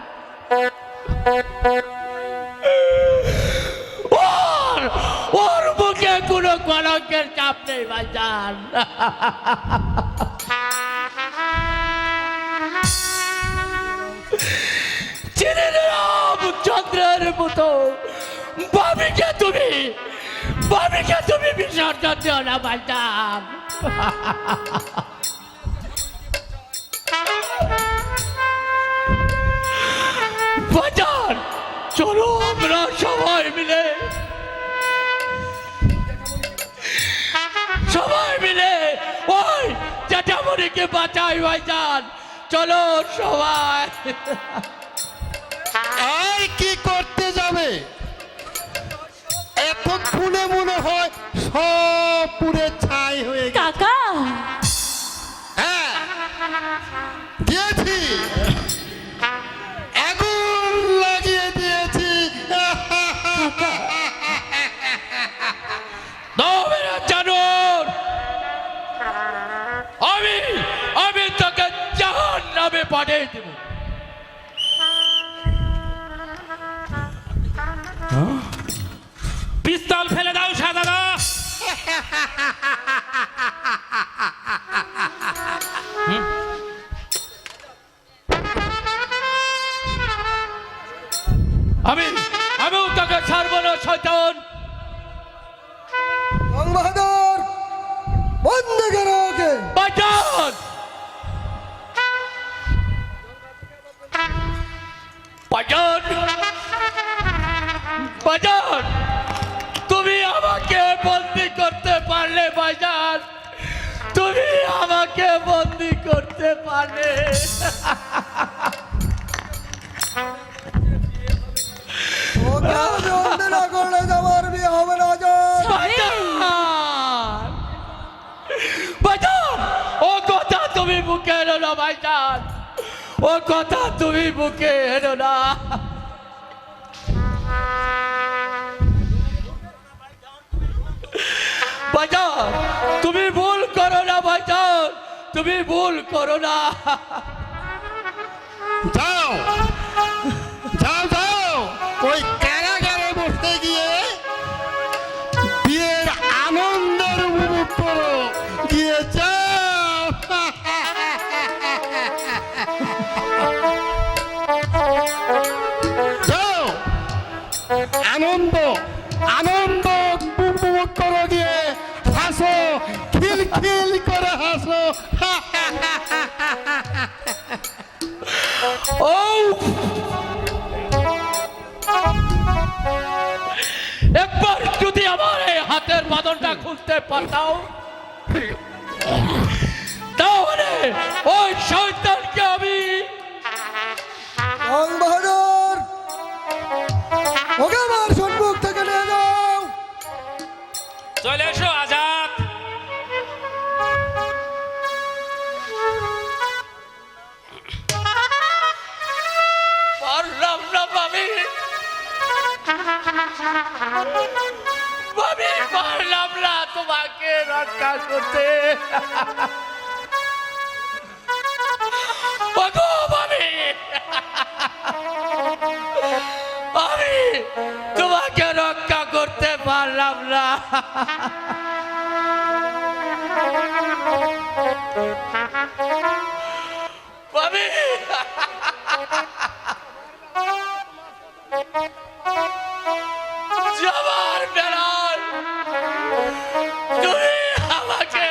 ওর মুখে কোনো কলঙ্কের চাপ নেই ভাইজান। চন্দ্রের মতো বাবিকে তুমি বিসর্জন দিও না ভাইজান। ভাইজান চলো আমরা সবাই মিলে ওই জ্যাঠামণিকে বাঁচাই ভাইজান, চলো সবাই। আর কি করতে যাবে? এখন শুনে মনে হয় সব পুড়ে ছাই হয়ে গেছে। কাকা, হ্যাঁ, দিয়েছি, আগুন লাগিয়ে দিয়েছি। জানুর আমি তোকে জাহান্নামে পাঠিয়ে দেব। পিস্তল ফেলে দাও সাদারা। আমিও তোকে ছাড়বো না শয়তান। বাহাদুর, বন্ধ করো ওকে। বাজান, বাজান, বাজান, তুমি আমাকে বন্দি করতে পারলে বাজান, তুমি আমাকে বন্দি করতে পারে। ওকে আমি বন্দি না করলে আমার বিয়ে হবে না আজাদ। ভাইজান, ও কথা তুমি বুকে এনো না ভাইজান, ও কথা তুমি বুকে এনো না। ভাইজান, তুমি ভুল করো না ভাইজান, তুমি ভুল করো না। যাও যাও যাও, ওই কারাগারে বসতে গিয়ে বিয়ের আনন্দের উপভোগ করো, গিয়ে যাও। যাও, আনন্দ আনন্দ উপভোগ করো, গিয়ে হাসো, খিলখিল করে হাসো। ও একবার যদি আমার এই হাতের বাঁধনটা খুলতে পারতাম, তাহলে ওই শয়তানকে আমি রং বাহাদুর, ওকে আমার সম্মুখ থেকে নিয়ে যাও। চলে এসো আজাদ। পারলাম না ভাবি, ভাবি পারলাম না তোমাকে রক্ষা করতে। ওগো ভাবি, আমি তোমাকে রক্ষা করতে পারলাম না। ভাবি, যাবার বেলায় তুমি আমাকে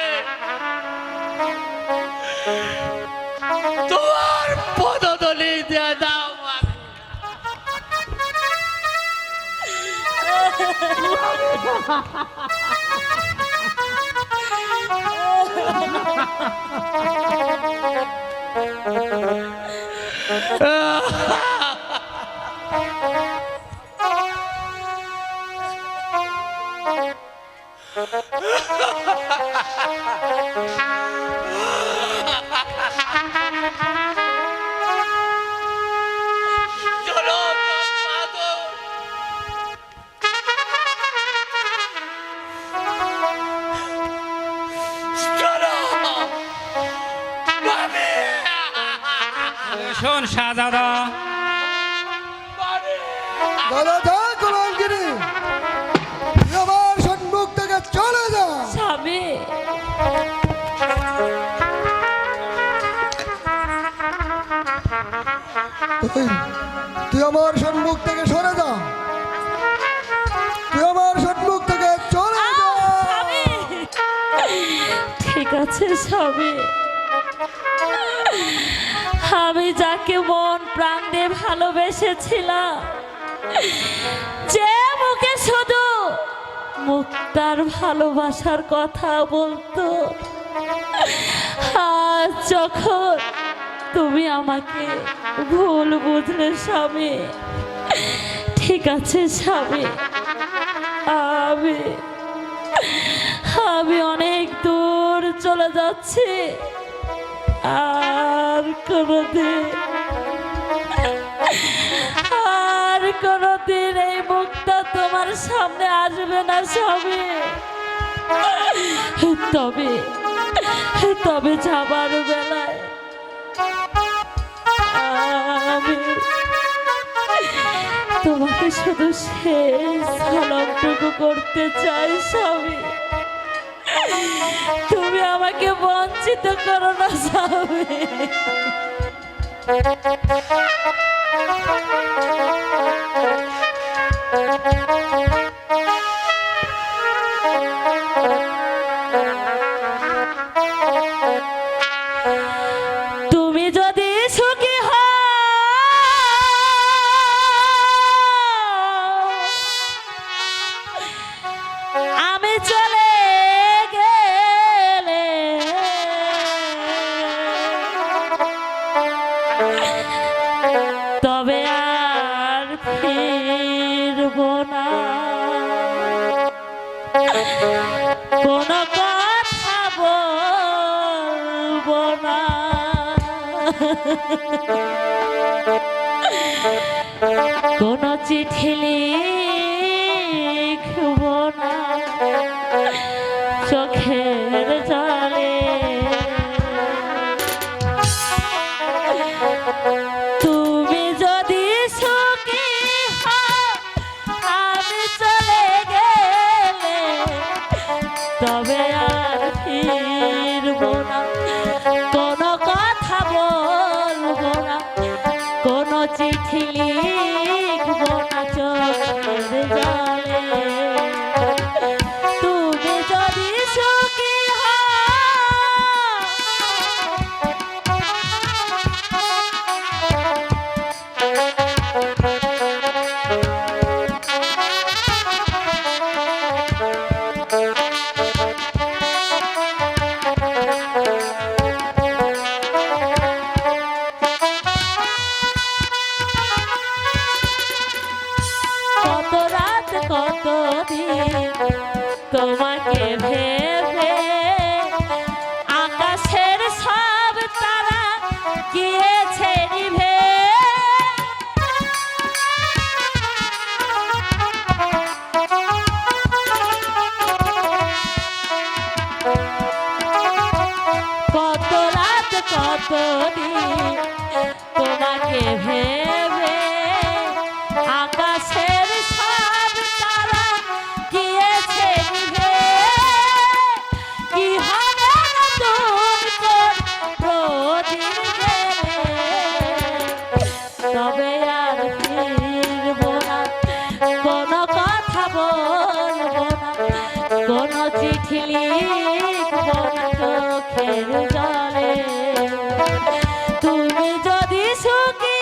তোমার পদধূলি দিয়ে দাও। চলো বাহাদুর, চলো ভাবি, শোন শাহজাদা, ভাবি। দাদা যা কলঙ্কিনী, তুই আমার সম্মুখ থেকে চলে যা। স্বামী, তুই আমার সম্মুখ থেকে সরে যা, তুই আমার সম্মুখ থেকে চলে যা। স্বামী, ঠিক আছে স্বামী, আমি যাকে মন প্রাণ দিয়ে ভালোবেসেছিলাম, যে মুখে শুধু মুক্তার ভালোবাসার কথা বলতো, আজ যখন তুমি আমাকে ভুল বুঝলে স্বামী, ঠিক আছে স্বামী, আমি আমি অনেক দূর চলে যাচ্ছি, আর কোনদিন এই মুখটা তোমার সামনে আসবে না স্বামী। তবে তবে যাবার বেলায় আমি তোমাকে শুধু শেষ সালামটুকু করতে চাই স্বামী, তুমি আমাকে বঞ্চিত করো না স্বামী। তুমি যদি সুখী হও, আমি চলে গেলে কোন চিঠি লিখব না চোখের জলে, তুমি যদি সুখী হও আমি চলে গেলে তবে আর ফিরব না, কোনো কথা বলবো না, কোনো চিঠি লিখব না চোখের জলে, তুমি যদি সুখী হও। কত রাত কত দিন তোমাকে ভেবে আকাশের সব তারা গিয়েছে নিভে, কত রাত কত দিন তোমাকে ভেবে আকাশের সব তারা গিয়েছে নিভে, কি হবে নতুন কোন প্রদীপ গেলে তবে আর ফিরব না, কোনো কথা বলবো না, কোনো চিঠি লিখব না চোখের জলে, তুমি যদি সুখী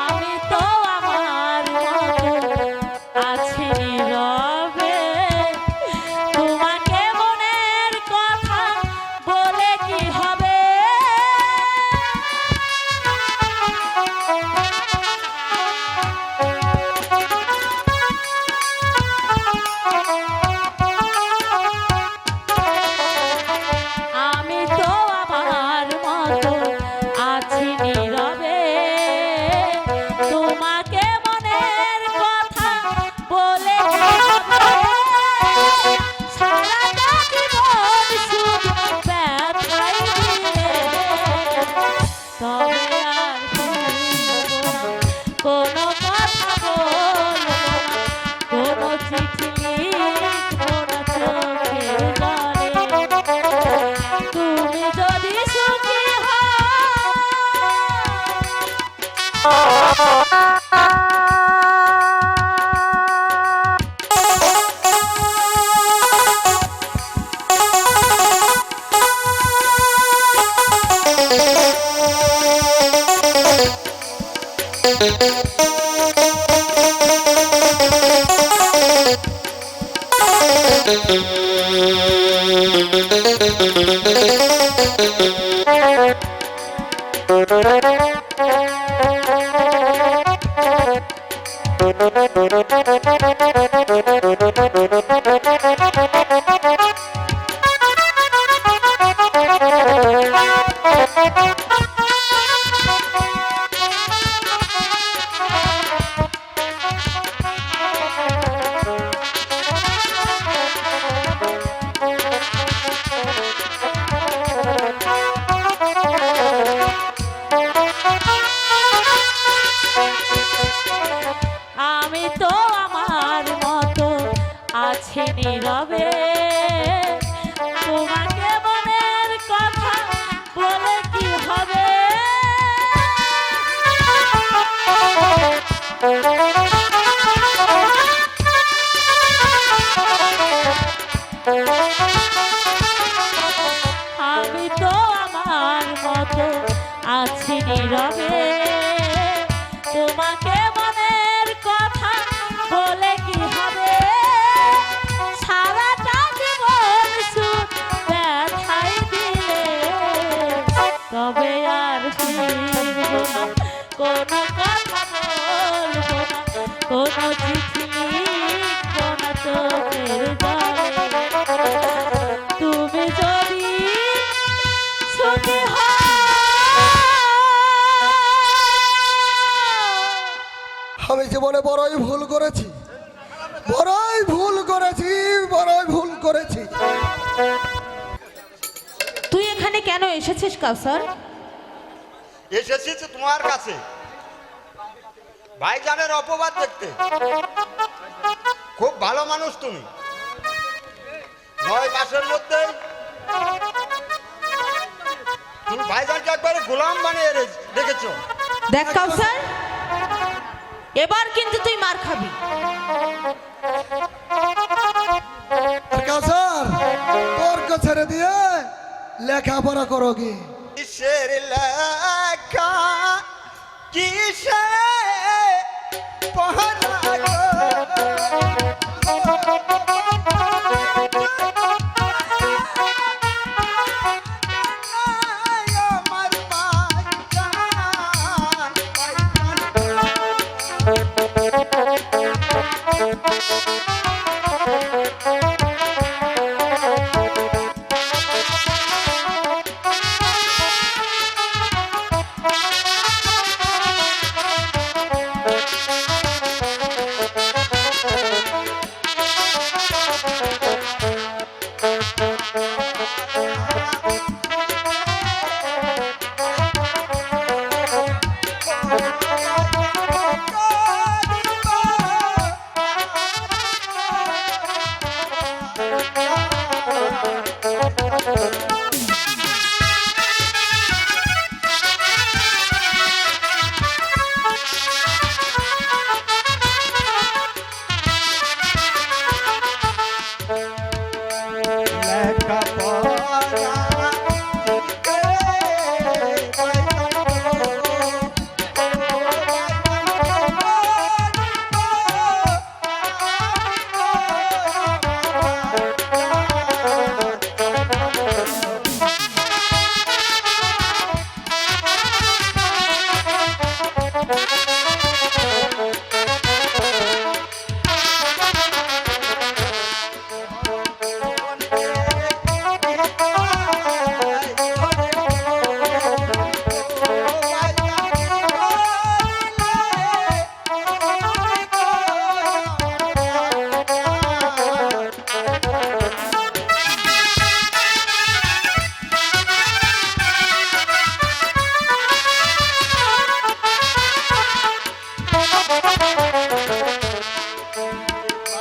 আমি তো আমার মতো আছি নীরবে, তোমাকে মনের কথা বলে কি হবে, আমি তো আমার মতো আছি নীরবে, তোমাকে মনের কথা বলে কি হবে, সারাটা জীবন শুধু ব্যথাই দিলে তবে আর ফিরব না, কোনো কথা বলবো না, কোনো চিঠি লিখব না চোখের জলে, তুমি যদি সুখী হও। আমি তো আমার মতো আছি নীরবে, তোমাকে মনের কথা বলে কি হবে, আমি তো আমার মতো আছি নীরবে, তোমাকে মনের কথা বলে কি হবে, কোনো চিঠি লিখবো না চোখের জলে তুমি যদি সুখী হও। আমি জীবনে বড়ই ভুল করেছি, বড়ই ভুল করেছি, বড়ই ভুল করেছি। তুই এখানে কেন এসেছিস কাউসার? এসেছি তোমার কাছে ভাইজানের অপবাদ দেখতে। খুব ভালো মানুষ তুমি, 9 মাসের মধ্যে তুমি ভাইজানকে একবারে গোলাম বানিয়ে রেখেছো। দেখ কাউসার, এবার কিন্তু তুই মার খাবি। কাউসার, তর্ক ছেড়ে দিয়ে লেখাপড়া করো কি? কিসের লেখা কিসে পড়া গো?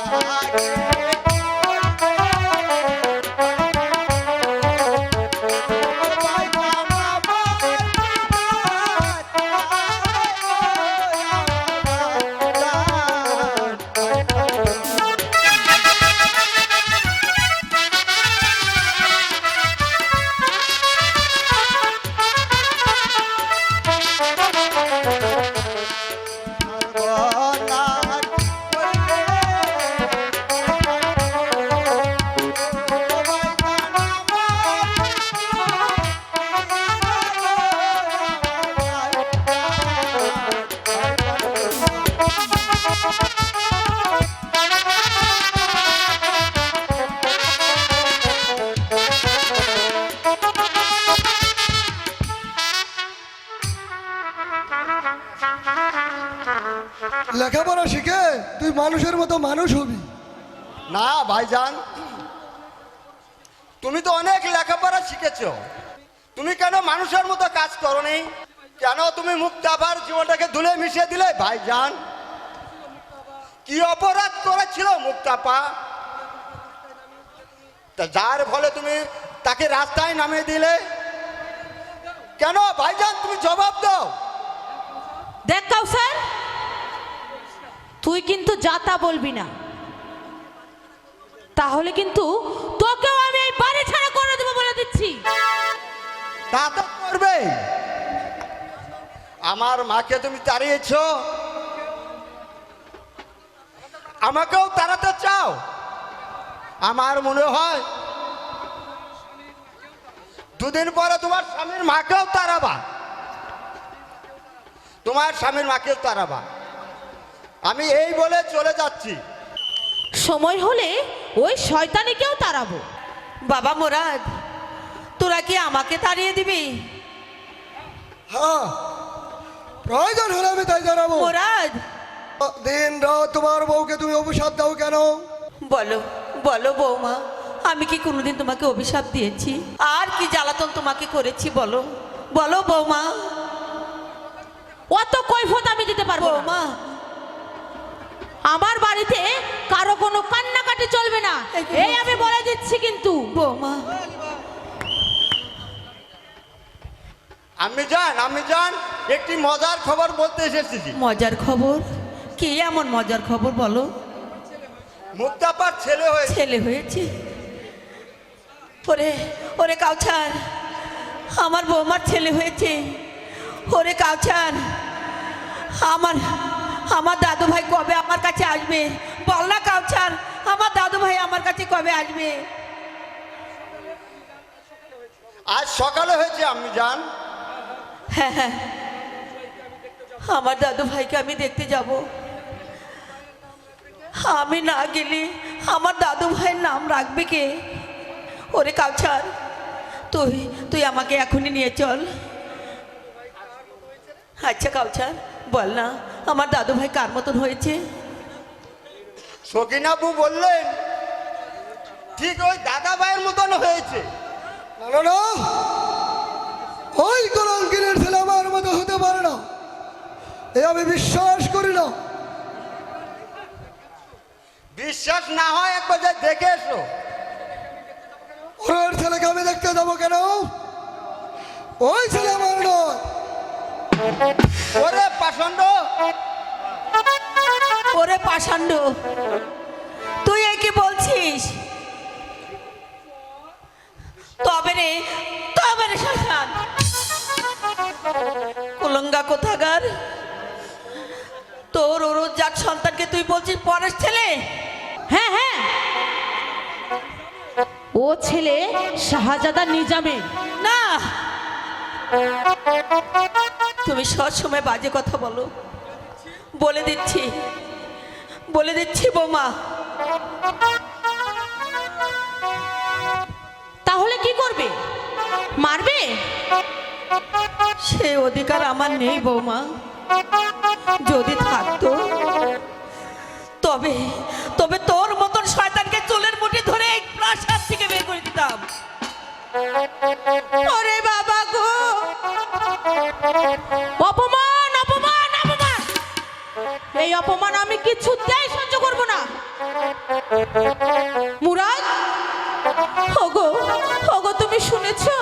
আমার লেখাপড়া শিখে তুই মানুষের মতো মানুষ হবি। না ভাইজান, তুমি তো অনেক লেখাপড়া শিখেছো, তুমি কেন মানুষের মতো কাজ করনি? কেন তুমি মুক্তাবার জীবনটাকে ধুলে মিশিয়ে দিলে? ভাইজান, কি অপরাধ করেছিল মুক্তাপা তা যার ফলে তুমি তাকে রাস্তায় নামিয়ে দিলে? কেন ভাইজান, তুমি জবাব দাও। দেখ কাউসার, তুই কিন্তু যাতা বলবি না, তাহলে কিন্তু তোকেও আমি এই বাড়ি ছাড়া করে দেবো বলে দিচ্ছি। তা তো করবে। আমার মাকে তুমি তাড়িয়েছো, আমাকেও তাড়াতে চাও? আমার মনে হয় দুদিন পরে তোমার স্বামীর মাকেও তাড়াবা, তোমার স্বামীর মাকেও তাড়াবা। আমি এই বলে চলে যাচ্ছি। সময় হলে ওই শয়তানিকেও তাড়াবো। বাবা মুরাদ, তোরা কি আমাকে তাড়িয়ে দিবি? হ্যাঁ, প্রয়োজন হলে আমি তাই জানাবো। মুরাদ, দিন রাত তোমার বউকে তুমি অভিশাপ দাও কেন? বলো বলো বৌমা, আমি কি কোনোদিন তোমাকে অভিশাপ দিয়েছি? আর কি জ্বালাতন তোমাকে করেছি বলো, বলো বৌমা। অত কৈফত আমি দিতে পারবো না। বৌমা, আমার বাড়িতে কারো কোনো কান্নাকাটি চলবে না, এই আমি বলে দিচ্ছি কিন্তু। বৌমা, আমি জান একটি মজার খবর বলতে এসেছি। মজার খবর? কি এমন মজার খবর বলো? মুক্তাপার ছেলে হয়েছে। ছেলে হয়েছে? ওরে ওরে কাউছার, আমার বৌমার ছেলে হয়েছে। ওরে কাউছার, আমার আমার দাদু ভাই কবে আমার কাছে আসবে? বল না কাউছার, আমার দাদু ভাই আমার কাছে কবে আসবে? আজ সকালে হয়েছে আমি জান। হ্যাঁ হ্যাঁ, আমার দাদু ভাইকে আমি দেখতে যাব। আমি না গেলে আমার দাদু ভাইয়ের নাম রাখবে কে? ওরে কাউছার, তুই তুই আমাকে এখনই নিয়ে চল। আচ্ছা কাউছার, বল না আমার দাদু ভাই কার মতন হয়েছে? সকিনাবু বললেন ঠিক ওই দাদা ভাইয়ের মতন হয়েছে। না না না, ওই কলঙ্কিনের ছেলে আমার মতো হতে পারে না, এ আমি বিশ্বাস করি না। বিশ্বাস না হয় একবার যাই দেখে এসো। ওর ছেলেকে আমি দেখতে যাবো কেন? ওই ছেলে আমার নয়। ওরে পাষণ্ড, ওরে পাষাণ্ড, তুই এ কি বলছিস? তবে রে শয়তান, কুলঙ্গা কোথাকার, তোর ওরজাক সন্তানকে তুই বলছিস পরের ছেলে? হ্যাঁ হ্যাঁ, ও ছেলে শাহজাদা নিজামের। না, তুমি সব সময় বাজে কথা বলো। বলে দিচ্ছি বৌমা। তাহলে কি করবে? মারবে? সে অধিকার আমার নেই বৌমা। যদি থাকতো তবে তবে তোর মতন শয়তানকে চুলের মুঠি ধরে এই প্রাসাদ থেকে বের করে দিতাম। ওরে বাবা গো, অপমান অপমান অপমান! এই অপমান আমি কিছুতেই সহ্য করব না। মুরাদ, ওগো ওগো, তুমি শুনেছো?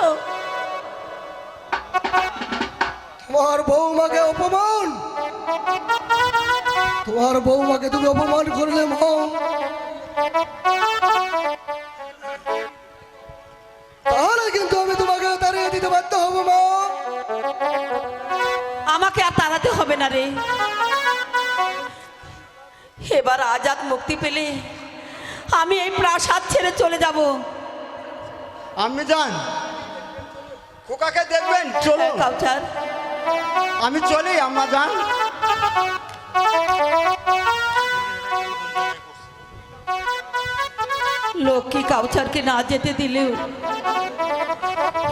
তোমার বৌমাকে অপমান, তোমার বৌমাকে তুমি অপমান করলে মা, তাহলে কিন্তু আমি তোমাকে তাড়িয়ে দিতে বাধ্য হবো মা। আমাকে আর তাড়াতে হবে না রে। এবার আজাদ মুক্তি পেলে আমি এই প্রাসাদ ছেড়ে চলে যাব। আমি জান খোকাকে দেখবেন, চলো। কাউছার, আমি চলি আম্মা জান। লক্ষ্মী কাউছারকে না যেতে দিলেও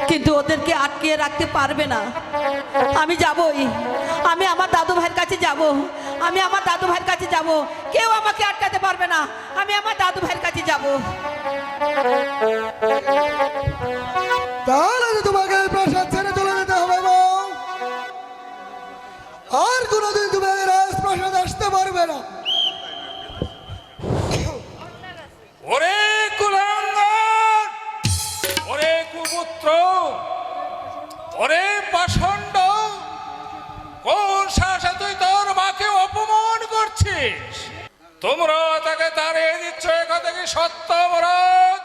কিন্তু ওদেরকে আটকিয়ে রাখতে পারবে না। আমি যাবই, আমি আমার দাদু ভাইয়ের কাছে যাব, আমি আমার দাদু ভাইয়ের কাছে যাব। কেউ আমাকে আটকাতে পারবে না, আমি আমার দাদু ভাইয়ের কাছে যাব। তাহলে তো তোমাকে এই প্রাসাদ ছেড়ে চলে যেতে হবে মা। আর কোনোদিন তুমি এই রাজপ্রাসাদ আসতে পারবে না। ওরে কুলাঙ্গার, ওরে কুপুত্র, ওরে পাষণ্ড, কোন সাহসে তুই তোর মাকে অপমান করছিস? তোমরা তাকে তাড়িয়ে দিচ্ছ, এ কথা কি সত্য মুরাদ?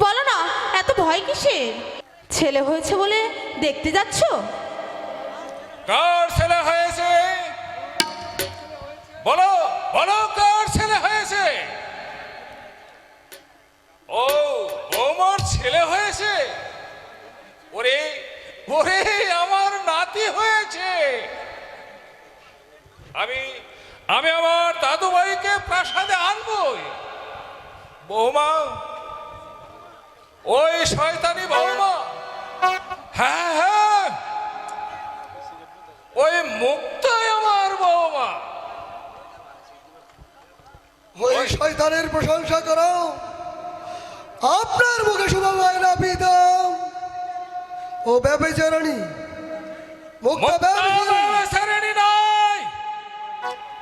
বলো না, এত ভয় কিসের? ছেলে হয়েছে বলে দেখতে যাচ্ছ? কার ছেলে হয়েছে? বলো বলো, কার ছেলে হয়েছে? ও বৌমার ছেলে হয়েছে? ওরে ওরে, আমার নাতি হয়েছে। আমি আমার দাদুভাইকে প্রাসাদে আনবই। বৌমা, ওই শয়তানি বৌমা, হ্যাঁ হ্যাঁ, ওই মুক্তাই আমার বৌমা। ওই শয়তানের প্রশংসা করো, আপনার মুখে শোভা পায় না পিতা। ও ব্যভিচারিণী, মুক্তা ব্যভিচারিণী নয়,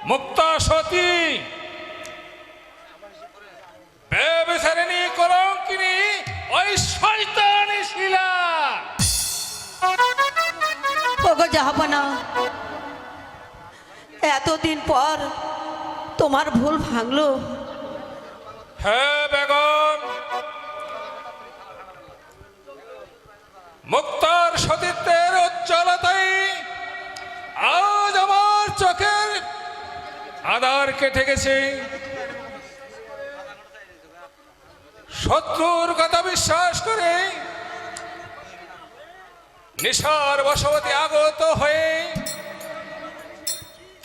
মুক্তা সতী, ব্যভিচারিণী কলঙ্কিনী, ওই শয়তানি শিলা। ওগো জাহাপনা, এতদিন পর তোমার ভুল ভাঙলো। হ্যাঁ বেগম, মুক্তার সতীত্বের উজ্জ্বলতাই আজ আমার চোখের আধার কেটে গেছে। শত্রুর কথা বিশ্বাস করে নিশার বশবতী আগত হয়ে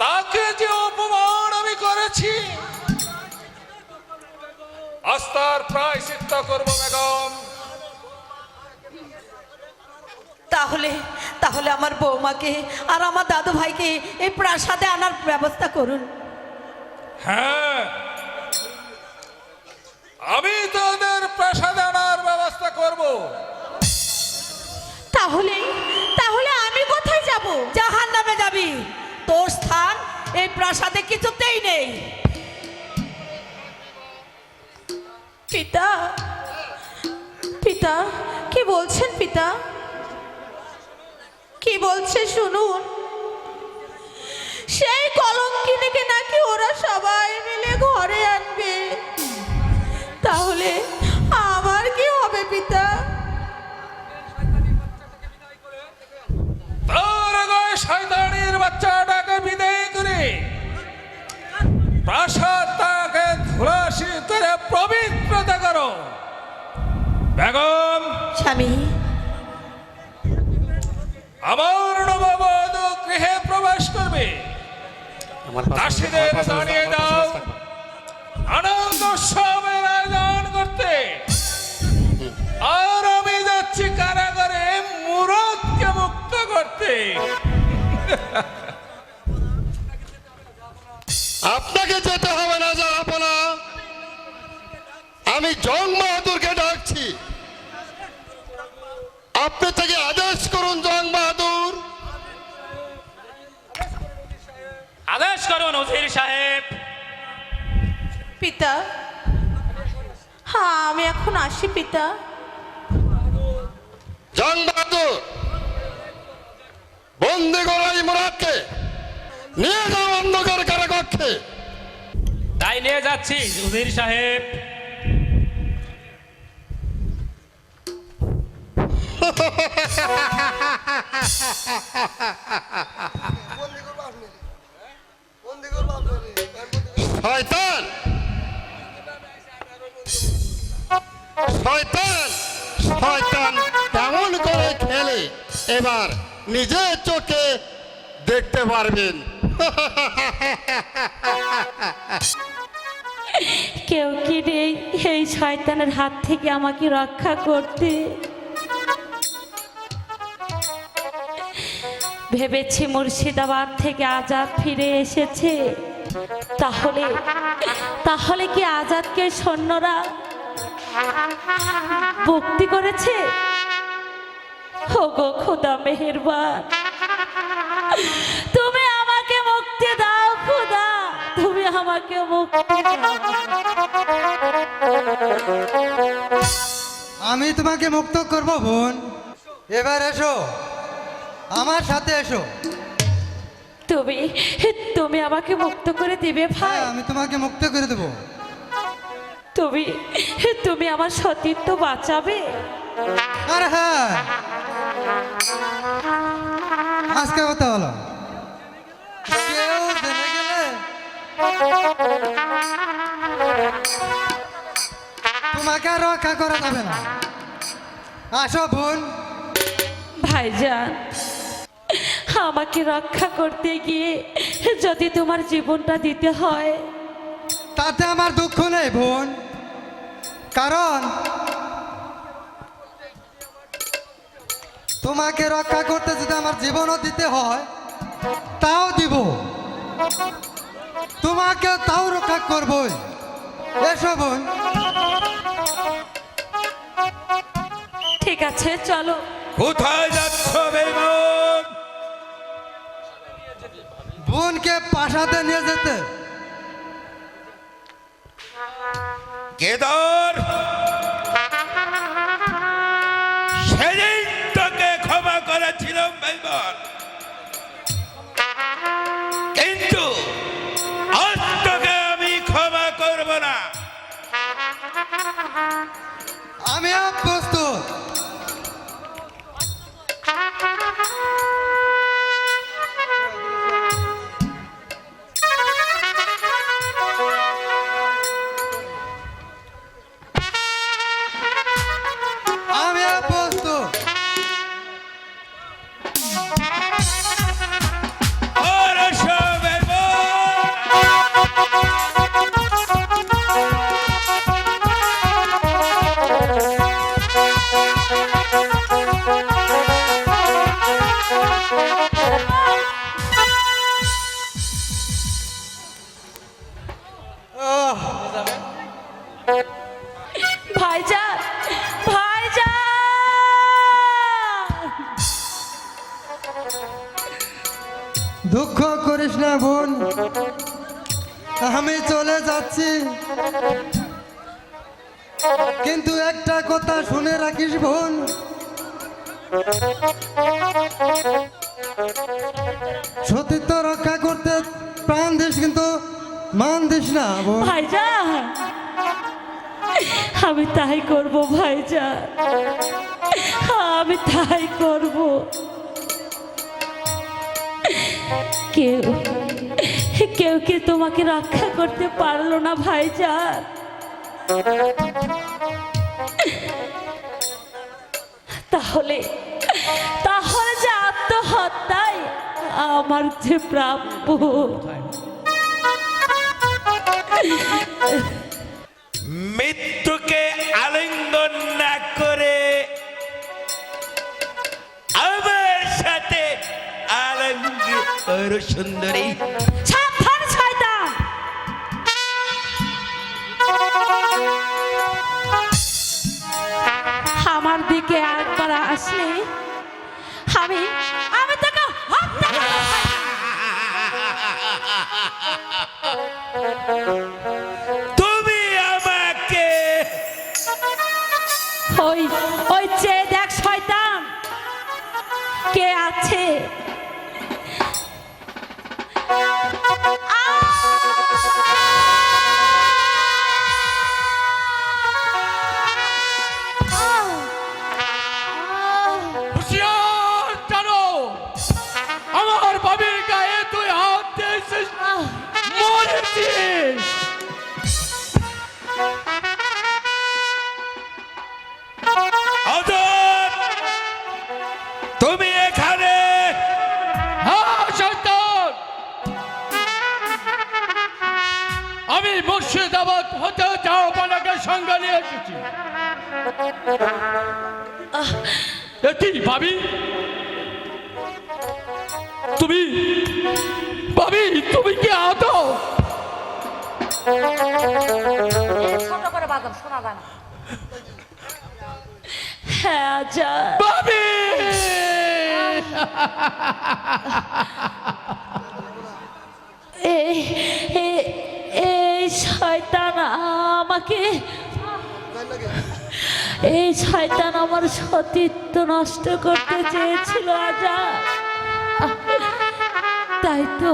তাকে যে অপমান আমি করেছি, আজ তার প্রায়শ্চিত্ত করব বেগম। তাহলে আমার বৌমাকে আর আমার দাদু ভাইকে এই প্রাসাদে আনার ব্যবস্থা করুন। হ্যাঁ, আমি তোদের প্রাসাদে আনার ব্যবস্থা করব। তাহলে আমি কোথায় যাব? জাহান্নামে যাবি। তোর স্থান এই প্রাসাদে কিছুতেই নেই। পিতা, পিতা, কি বলছেন পিতা? কি বলছে শুনুন। সেই কলঙ্কিনীকে নাকি ওরা সবাই মিলে ঘরে আনবে। তাহলে আমার কি হবে পিতা? তার আগে শয়তানির বাচ্চাটাকে বিদায় করে প্রাসাদটাকে ধুলাশি করে পবিত্রতা করো। বেগম, স্বামী, আমার নববধূ গৃহে প্রবেশ করবে। দাসীদের জানিয়ে দাও আনন্দ উৎসবের আয়োজন করতে। আর আমি যাচ্ছি কারাগারে মুরাদকে মুক্ত করতে। আপনাকে যেতে হবে না জাহাপনা, আমি জং বাহাদুরকে ডাকছি। আপনি থেকে আদেশ করুন জং বাহাদুর। আদেশ করুন উজির সাহেব। পিতা, হ্যাঁ আমি এখন আসি পিতা। জং বাহাদুর, বন্দি করাই মুরাদকে নিয়ে যাও অন্ধকার কারাকক্ষে। তাই নিয়ে যাচ্ছি উজির সাহেব। শয়তান, শয়তান, শয়তান কেমন করে খেলে এবার নিজের চোখে দেখতে পারবেন। কেউ কি নেই এই শয়তানের হাত থেকে আমাকে রক্ষা করতে? ভেবেছি মুর্শিদাবাদ থেকে আজাদ ফিরে এসেছে। তাহলে কি আজাদকে সৈন্যরা ভক্তি করেছে? ওগো খোদা মেহেরবান, তুমি আমাকে মুক্তি দাও খোদা, তুমি আমাকে মুক্তি দাও। আমি তোমাকে মুক্ত করব বোন। এবার এসো, আমার সাথে এসো। তুমি আমাকে মুক্ত করে দিবে ভাই? আমি তোমাকে মুক্ত করে দেবো। তুমি আমার সতীত্ব বাঁচাবে? আরে হ্যাঁ, আজকে কথা হলো, কেউ জেনে গেলে তোমাকে আর রক্ষা করা যাবে না। আসো বোন। ভাইজান, আমাকে রক্ষা করতে গিয়ে যদি তোমার জীবনটা দিতে হয় তাতে আমার দুঃখ নেই বোন, কারণ তোমাকে রক্ষা করতে যদি আমার জীবনও দিতে হয় তাও দিব, তোমাকে তাও রক্ষা করবই। এসো বোন। ঠিক আছে চলো। কোথায় যাচ্ছ বেঈমান? বোনকে প্রাসাদে নিয়ে যেতে। কেদার, সেদিন তোকে ক্ষমা করেছিলাম বেঈমান, কিন্তু আজ তোকে আমি ক্ষমা করব না। আমি প্রস্তুত। আমি প্রস্তুত। আর এসো বেঈমান। ভাইজান, ভাইজান, দুঃখ করিস না বোন, আমি চলে যাচ্ছি, কিন্তু একটা কথা শুনে রাখিস বোন, সতীত্ব রক্ষা করতে প্রাণ দিস, কিন্তু মান দিস না বোন। ভাইজান, আমি তাই করব ভাইজান, আমি তাই করব। কেউ কেউ কি তোমাকে রক্ষা করতে পারলো না ভাইজান? তাহলে তাহলে যে আত্মহত্যায় আমার যে প্রাপ্য। মৃত্যুকে আলিঙ্গন না করে আমার সাথে আলিঙ্গন করো সুন্দরী। সাবধান শয়তান! আমার দিকে একবার আসলে আমি আমি তোকে হত্যা করব। তুমি আমাকে ওই ওই চেয়ে দেখ শয়তান কে আছে। হুঁশিয়ার জানো, আমার বাবির গায়ে তুই হাত দিয়েছিস, মরেছিস। আজাদ, তুমি এখানে? হ্যাঁ শয়তান, আমি মুর্শিদাবাদ হতে জাহাপানাকে সঙ্গে নিয়ে এসেছি। এটি ভাবি, তুমি ভাবি, তুমি কি আহত? হ্যাঁ আজাদ, ভাবি, এই এই শয়তান আমাকে, এই শয়তান আমার সতীত্ব নষ্ট করতে চেয়েছিল আজাদ। তাই তো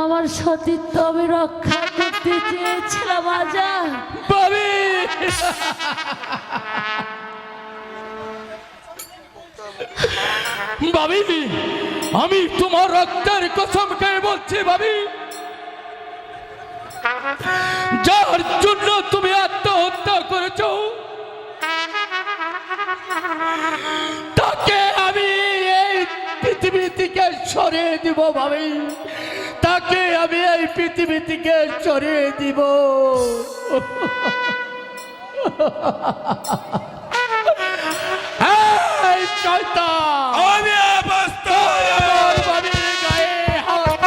আমার সতীত্ব আমি রক্ষা করতে চেয়েছিলাম আজাদ। ভাবি, ভাবি, আমি তোমার রক্তের কসম খেয়ে বলছি ভাবি, যার জন্য তুমি আত্মহত্যা করেছো তাকে আমি এই পৃথিবী থেকে সরিয়ে দিব ভাবি, তাকে আমি এই পৃথিবী থেকে চড়িয়ে দিব। এই শয়তান, আমি বাস্তব আমার বাড়ির গায়ে হাত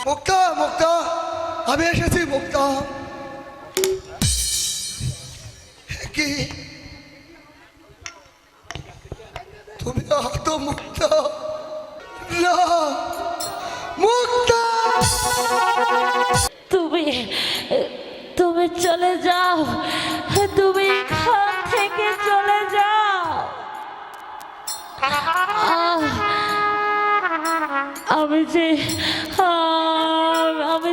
মুক্তা, মুক্তা, আমি এসেছি মুক্তা। কি তুমি আহত মুক্তা? না মুক্তা, তুমি তুমি চলে যাও, তুমি এখান থেকে চলে যাও। আমি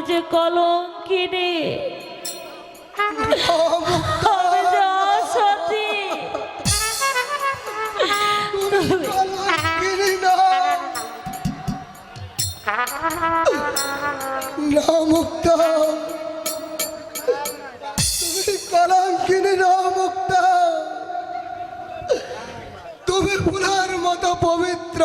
যে কলঙ্কিনী, আমি যে অসতী। কলঙ্কিনী না, না মুক্তা, তুমি কলঙ্কিনী না মুক্তা, তুমি ফুলের মতো পবিত্র।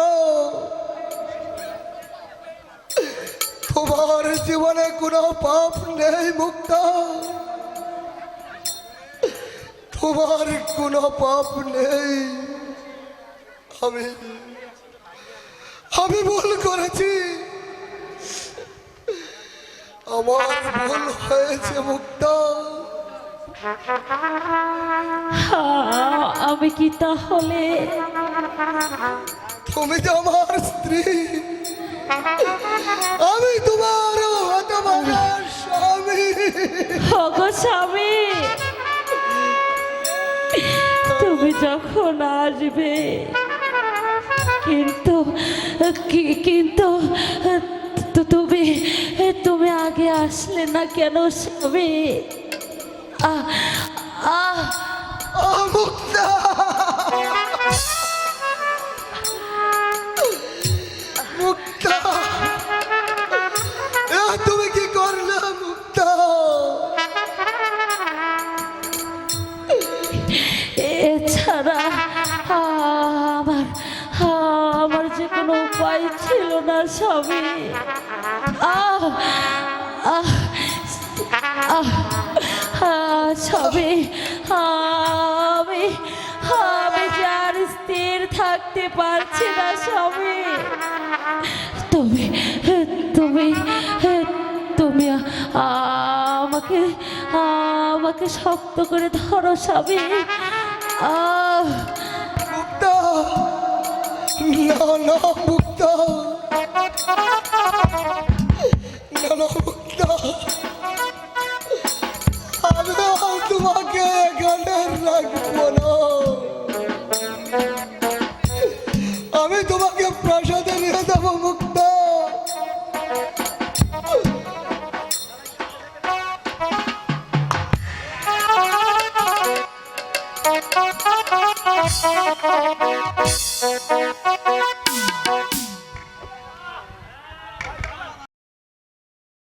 তোমার জীবনে কোনো পাপ নেই মুক্তা, তোমার কোনো পাপ নেই। আমি ভুল করেছি, আমার ভুল হয়েছে মুক্তা। আমি কি তাহলে? তুমি তো আমার স্ত্রী, আমি তোমার হতভাগা স্বামী। ওগো স্বামী, তুমি যখন আসবে, কিন্তু তুমি আগে আসলে না কেন স্বামী? মুক্তা, মুক্তা, তুমি কি করলে মুক্তা? এছাড়া আমার যে কোনো উপায় ছিল না স্বামী। স্বামী, আমি যার স্থির থাকতে পারছি না স্বামী। তুমি তুমি তুমি আমাকে শক্ত করে ধরো স্বামী। মুক্তা, না না মুক্তা, না না মুক্তা, আমি তোমাকে এখানে রাখবো না, আমি তোমাকে প্রাসাদে নিয়ে যাবো মুক্তা। Thank you.